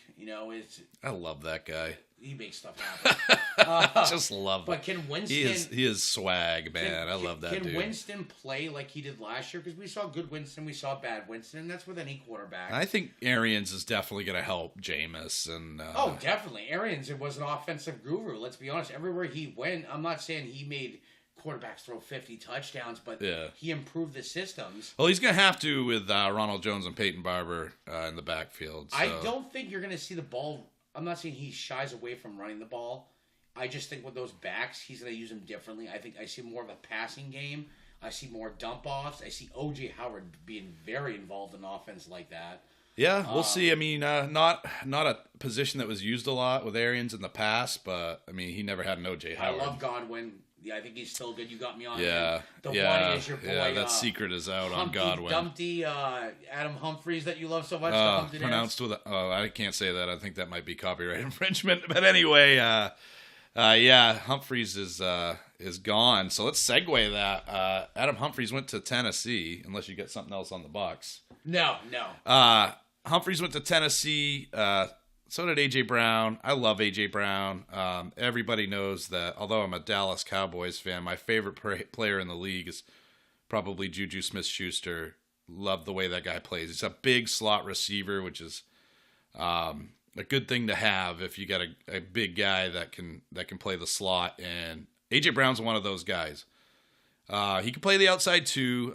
I love that guy. he makes stuff happen. Just love him. But can Winston... He is swag, man. I love that dude. Can Winston play like he did last year? Because we saw good Winston, we saw bad Winston, and that's with any quarterback. I think Arians is definitely going to help Jameis. Oh, definitely. Arians was an offensive guru. Let's be honest. Everywhere he went, I'm not saying he made quarterbacks throw 50 touchdowns, but he improved the systems. Well, he's going to have to with Ronald Jones and Peyton Barber in the backfield. So. I don't think you're going to see the ball. I'm not saying he shies away from running the ball. I just think with those backs, he's going to use them differently. I think I see more of a passing game. I see more dump-offs. I see O.J. Howard being very involved in offense like that. Yeah, we'll see. I mean, not a position that was used a lot with Arians in the past, but, I mean, he never had an O.J. Howard. I love Godwin. Yeah, I think he's still good. You got me on him. The one is your boy. Yeah, that secret is out on Godwin. Dumpty, Adam Humphries that you love so much. Pronounced with I can't say that. I think that might be copyright infringement. But anyway, Humphries is gone. So let's segue that. Adam Humphries went to Tennessee, unless you got something else on the Bucs. No. Humphries went to Tennessee. So did A.J. Brown. I love A.J. Brown. Everybody knows that, although I'm a Dallas Cowboys fan, my favorite player in the league is probably Juju Smith-Schuster. Love the way that guy plays. He's a big slot receiver, which is a good thing to have if you got a big guy that can play the slot. And A.J. Brown's one of those guys. He can play the outside too.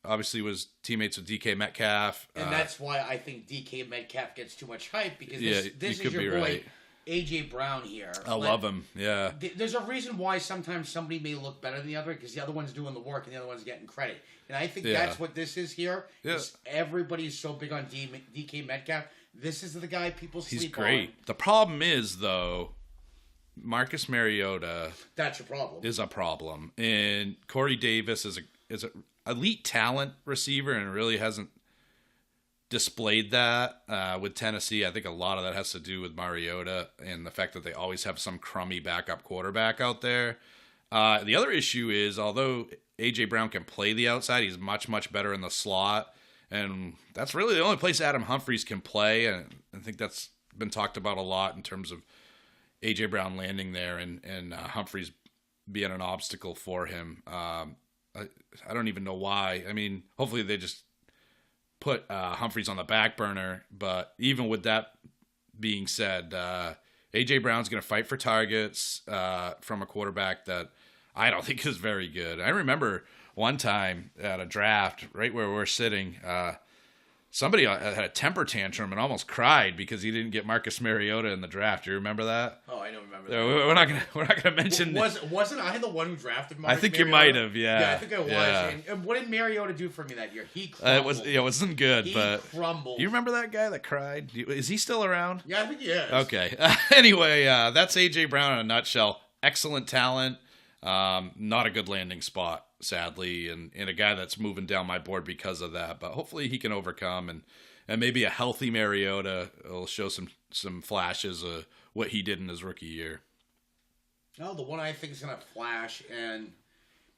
Obviously was teammates with DK Metcalf. And that's why I think DK Metcalf gets too much hype, because this you is your boy, right. A.J. Brown here. I love him, yeah. There's a reason why sometimes somebody may look better than the other, because the other one's doing the work and the other one's getting credit. And I think that's what this is here. Yeah. Everybody's so big on DK Metcalf. This is the guy people sleep on. He's great. The problem is, though, Marcus Mariota that's a problem. Is a problem. And Corey Davis is a elite talent receiver and really hasn't displayed that with Tennessee. I think a lot of that has to do with Mariota and the fact that they always have some crummy backup quarterback out there. The other issue is, although A.J. Brown can play the outside, he's much, much better in the slot. And that's really the only place Adam Humphries can play. And I think that's been talked about a lot in terms of A.J. Brown landing there and Humphries being an obstacle for him. I don't even know why. I mean, hopefully they just put Humphries on the back burner. But even with that being said, A.J. Brown's going to fight for targets from a quarterback that I don't think is very good. I remember one time at a draft, right where we're sitting, somebody had a temper tantrum and almost cried because he didn't get Marcus Mariota in the draft. Do you remember that? Oh, I don't remember that. We're not gonna mention. Wasn't I the one who drafted Marcus? I think Mariota? you might have. Yeah. Yeah, I think I was. Yeah. And what did Mariota do for me that year? He crumbled. It wasn't good. He but crumbled. You remember that guy that cried? Is he still around? Yeah, I think he is. Okay. Anyway, that's A.J. Brown in a nutshell. Excellent talent. Not a good landing spot, sadly, and a guy that's moving down my board because of that. But hopefully he can overcome, and maybe a healthy Mariota will show some flashes of what he did in his rookie year. No, the one I think is going to flash, and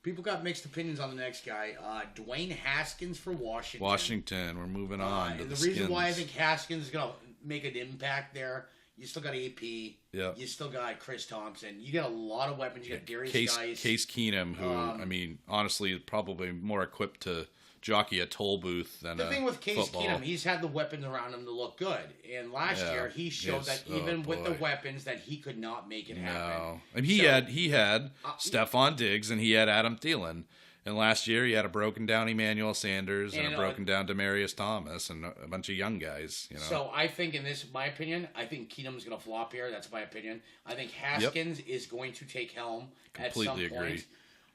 people got mixed opinions on the next guy. Dwayne Haskins for Washington. We're moving on to and the Skins. reason why I think Haskins is going to make an impact there, you still got AP. Yeah. You still got Chris Thompson. You got a lot of weapons. You got Darius Geis. Case Keenum, who, I mean, honestly, is probably more equipped to jockey a toll booth than the thing with Case football. Keenum, he's had the weapons around him to look good. And last year, he showed that even with the weapons, that he could not make it happen. No. And he had Stephon Diggs and he had Adam Thielen. And last year, he had a broken down Emmanuel Sanders and a broken down Demaryius Thomas and a bunch of young guys. So I think, in this, my opinion, I think Keenum's going to flop here. That's my opinion. I think Haskins is going to take helm at some point. Agree.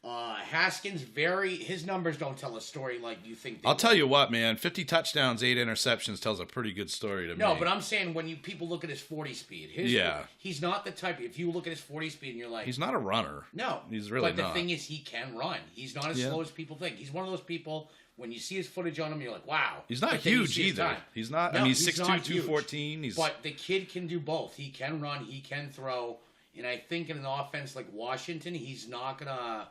Haskins, his numbers don't tell a story like you think. I'll tell you what, man. 50 touchdowns, 8 interceptions tells a pretty good story to me. No, but I'm saying when people look at his 40 speed, he's not the type. If you look at his 40 speed and you're like, he's not a runner. No, he's really not. But the thing is, he can run. He's not as slow as people think. He's one of those people. When you see his footage on him, you're like, wow. He's not huge either. He's not. No, I mean, he's 6'2", 214. But the kid can do both. He can run. He can throw. And I think in an offense like Washington, he's not gonna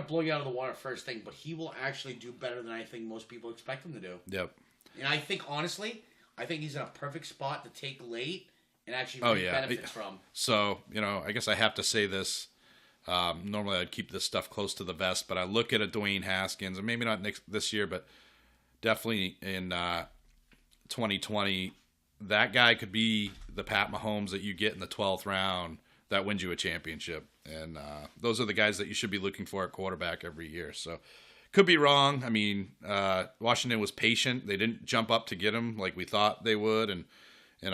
blow you out of the water first thing, but he will actually do better than I think most people expect him to do. Yep. And I think, honestly, I think he's in a perfect spot to take late and actually reap benefits from. So, I guess I have to say this. Normally I'd keep this stuff close to the vest, but I look at a Dwayne Haskins, and maybe not this year, but definitely in 2020, that guy could be the Pat Mahomes that you get in the 12th round that wins you a championship. And those are the guys that you should be looking for at quarterback every year. So could be wrong. I mean, Washington was patient. They didn't jump up to get him like we thought they would. And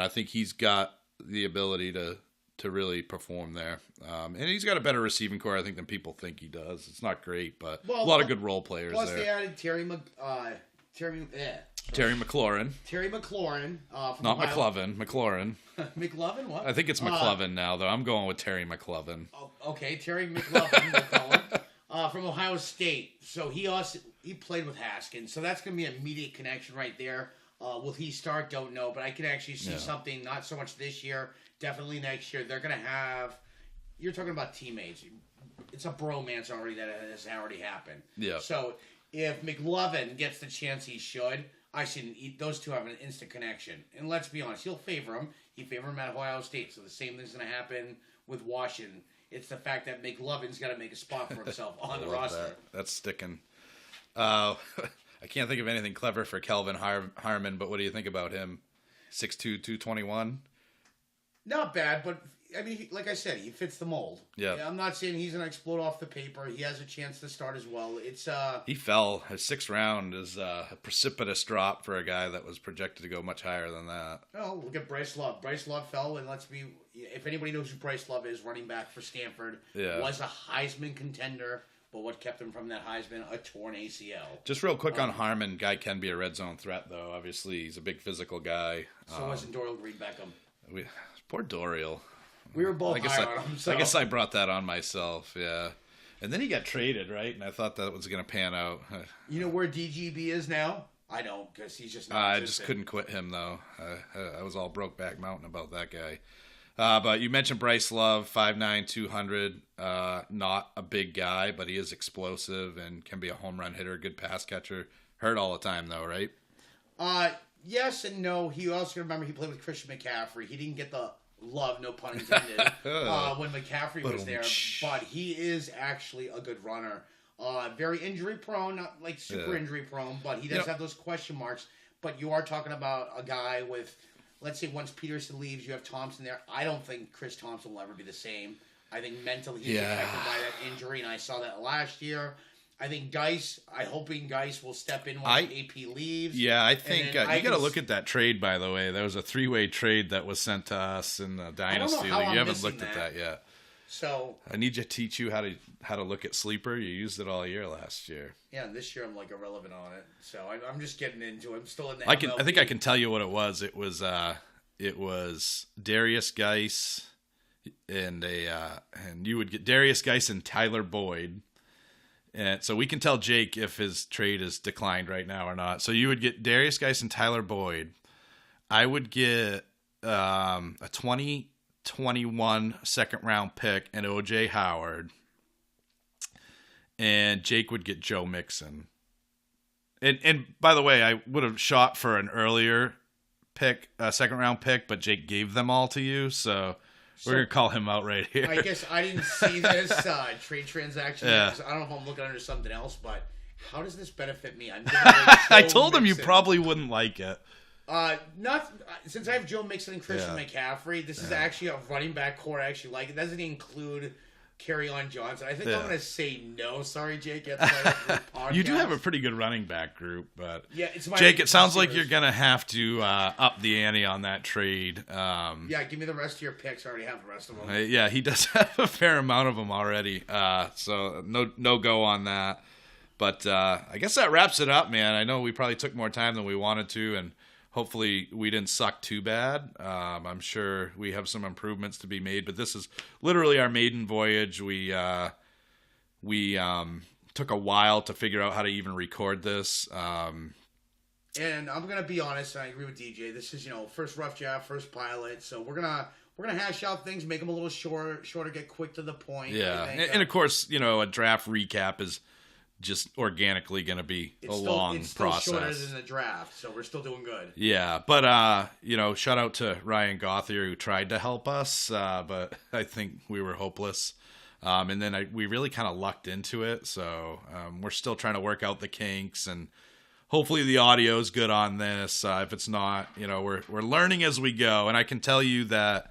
I think he's got the ability to really perform there. And he's got a better receiving core, I think, than people think he does. It's not great, but a lot of good role players plus there. Plus they added Terry McLaurin. Terry McLaurin. From Not Ohio. McLovin. McLaurin. McLovin, what? I think it's McLovin now, though. I'm going with Terry McLovin. Okay, Terry McLovin, we'll call him, from Ohio State. So he played with Haskins. So that's going to be an immediate connection right there. Will he start? Don't know. But I can actually see something, not so much this year, definitely next year. They're going to have, you're talking about teammates. It's a bromance already that has already happened. Yeah. So if McLovin gets the chance he should, I see those two have an instant connection. And let's be honest, he'll favor him. He favored him at Ohio State. So the same thing's going to happen with Washington. It's the fact that McLovin's got to make a spot for himself on the roster. That's sticking. I can't think of anything clever for Kelvin Harmon, but what do you think about him? 6'2", 221? Not bad, but I mean, like I said, he fits the mold. Yeah. I'm not saying he's going to explode off the paper. He has a chance to start as well. It's He fell. His 6th round is a precipitous drop for a guy that was projected to go much higher than that. Oh, look at Bryce Love. Bryce Love fell, and if anybody knows who Bryce Love is, running back for Stanford, was a Heisman contender. But what kept him from that Heisman? A torn ACL. Just real quick on Harmon, guy can be a red zone threat, though. Obviously, he's a big physical guy. So wasn't Dorial Green Beckham. Poor Dorial. We were both high on him. So. I guess I brought that on myself, yeah. And then he got traded, right? And I thought that was going to pan out. You know where DGB is now? I don't, because he's just not I just couldn't quit him, though. I was all Brokeback Mountain about that guy. But you mentioned Bryce Love, 5'9", 200. Not a big guy, but he is explosive and can be a home run hitter, good pass catcher. Hurt all the time, though, right? Yes and no. He also, remember, he played with Christian McCaffrey. He didn't get the love, no pun intended, when McCaffrey was there. But he is actually a good runner. Very injury prone, not like super injury prone, but he does have those question marks. But you are talking about a guy with, let's say once Peterson leaves, you have Thompson there. I don't think Chris Thompson will ever be the same. I think mentally he's affected by that injury, and I saw that last year. I think hoping Geis will step in once AP leaves. Yeah, I think you got to look at that trade, by the way. There was a 3-way trade that was sent to us in the Dynasty League. You haven't looked at that yet. So I need to teach you how to look at Sleeper. You used it all year last year. Yeah, and this year I'm like irrelevant on it. So I'm just getting into it. I'm still in the I think I can tell you what it was. It was Darius Geis and you would get Darius Geis and Tyler Boyd. And so we can tell Jake if his trade is declined right now or not. So you would get Darius Geis and Tyler Boyd. I would get a 2021 second-round pick and O.J. Howard. And Jake would get Joe Mixon. And by the way, I would have shot for an earlier pick, a second-round pick, but Jake gave them all to you, so we're going to call him out right here. I guess I didn't see this trade transaction. I don't know if I'm looking under something else, but how does this benefit me? I'm I told him you probably wouldn't like it. Not since I have Joe Mixon and Christian McCaffrey. This is actually a running back core I actually like. It doesn't include Kerryon Johnson. I think I'm going to say no. Sorry, Jake. You do have a pretty good running back group, but it's my Jake, it sounds like you're going to have to up the ante on that trade. Give me the rest of your picks. I already have the rest of them. Yeah, he does have a fair amount of them already. So no go on that. But I guess that wraps it up, man. I know we probably took more time than we wanted to, and hopefully we didn't suck too bad. I'm sure we have some improvements to be made, but this is literally our maiden voyage. We took a while to figure out how to even record this. And I'm gonna be honest, and I agree with DJ. This is first rough draft, first pilot, so we're gonna hash out things, make them a little shorter, get quick to the point. Yeah, and of course, a draft recap is just organically going to be It's a still, long it's still process. shorter than the draft, so we're still doing good. Yeah, but shout out to Ryan Gothier who tried to help us, but I think we were hopeless. And then we really kind of lucked into it, so we're still trying to work out the kinks, and hopefully the audio is good on this. If it's not, we're learning as we go. And I can tell you that,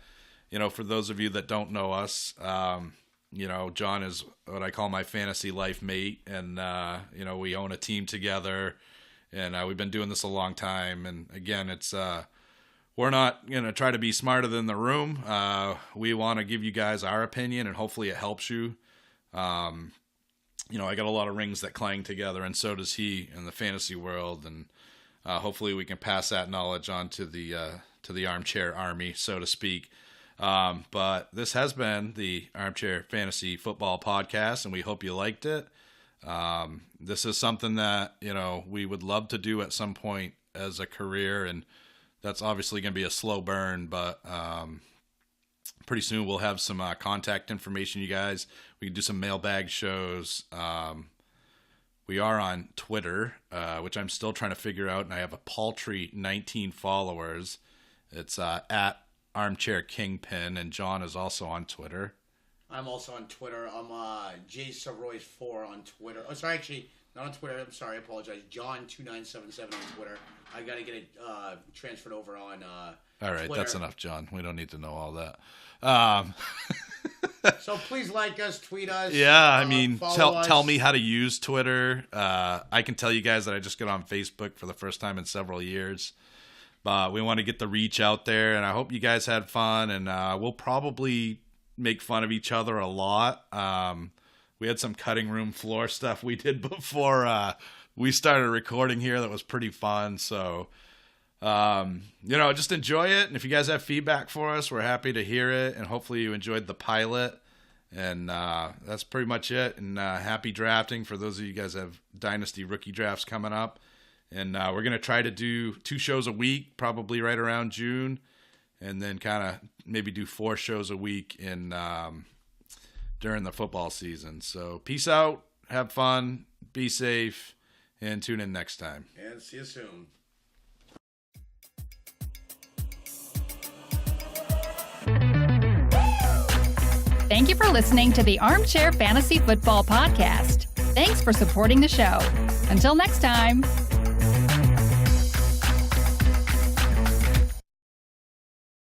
for those of you that don't know us, John is what I call my fantasy life mate, and we own a team together, and we've been doing this a long time. And again, it's we're not gonna try to be smarter than the room. We want to give you guys our opinion, and hopefully it helps you. I got a lot of rings that clang together, and so does he in the fantasy world, and hopefully we can pass that knowledge on to the Armchair Army, so to speak. But this has been the Armchair Fantasy Football Podcast, and we hope you liked it. This is something that, we would love to do at some point as a career, and that's obviously going to be a slow burn, but pretty soon we'll have some contact information, you guys. We can do some mailbag shows. We are on Twitter, which I'm still trying to figure out, and I have a paltry 19 followers. It's at Armchair Kingpin, and John is also on Twitter. I'm also on Twitter. I'm JSaroy4 on Twitter. Oh, sorry, actually, not on Twitter. I'm sorry, I apologize. John2977 on Twitter. I got to get it transferred over on all right, Twitter. That's enough, John. We don't need to know all that. So please like us, tweet us. Yeah, tell me how to use Twitter. I can tell you guys that I just got on Facebook for the first time in several years. But we want to get the reach out there, and I hope you guys had fun, and we'll probably make fun of each other a lot. We had some cutting room floor stuff we did before we started recording here that was pretty fun. So, just enjoy it. And if you guys have feedback for us, we're happy to hear it. And hopefully you enjoyed the pilot. And that's pretty much it. And happy drafting for those of you guys that have Dynasty rookie drafts coming up. And we're going to try to do 2 shows a week, probably right around June. And then kind of maybe do 4 shows a week during the football season. So peace out. Have fun. Be safe. And tune in next time. And see you soon. Thank you for listening to the Armchair Fantasy Football Podcast. Thanks for supporting the show. Until next time.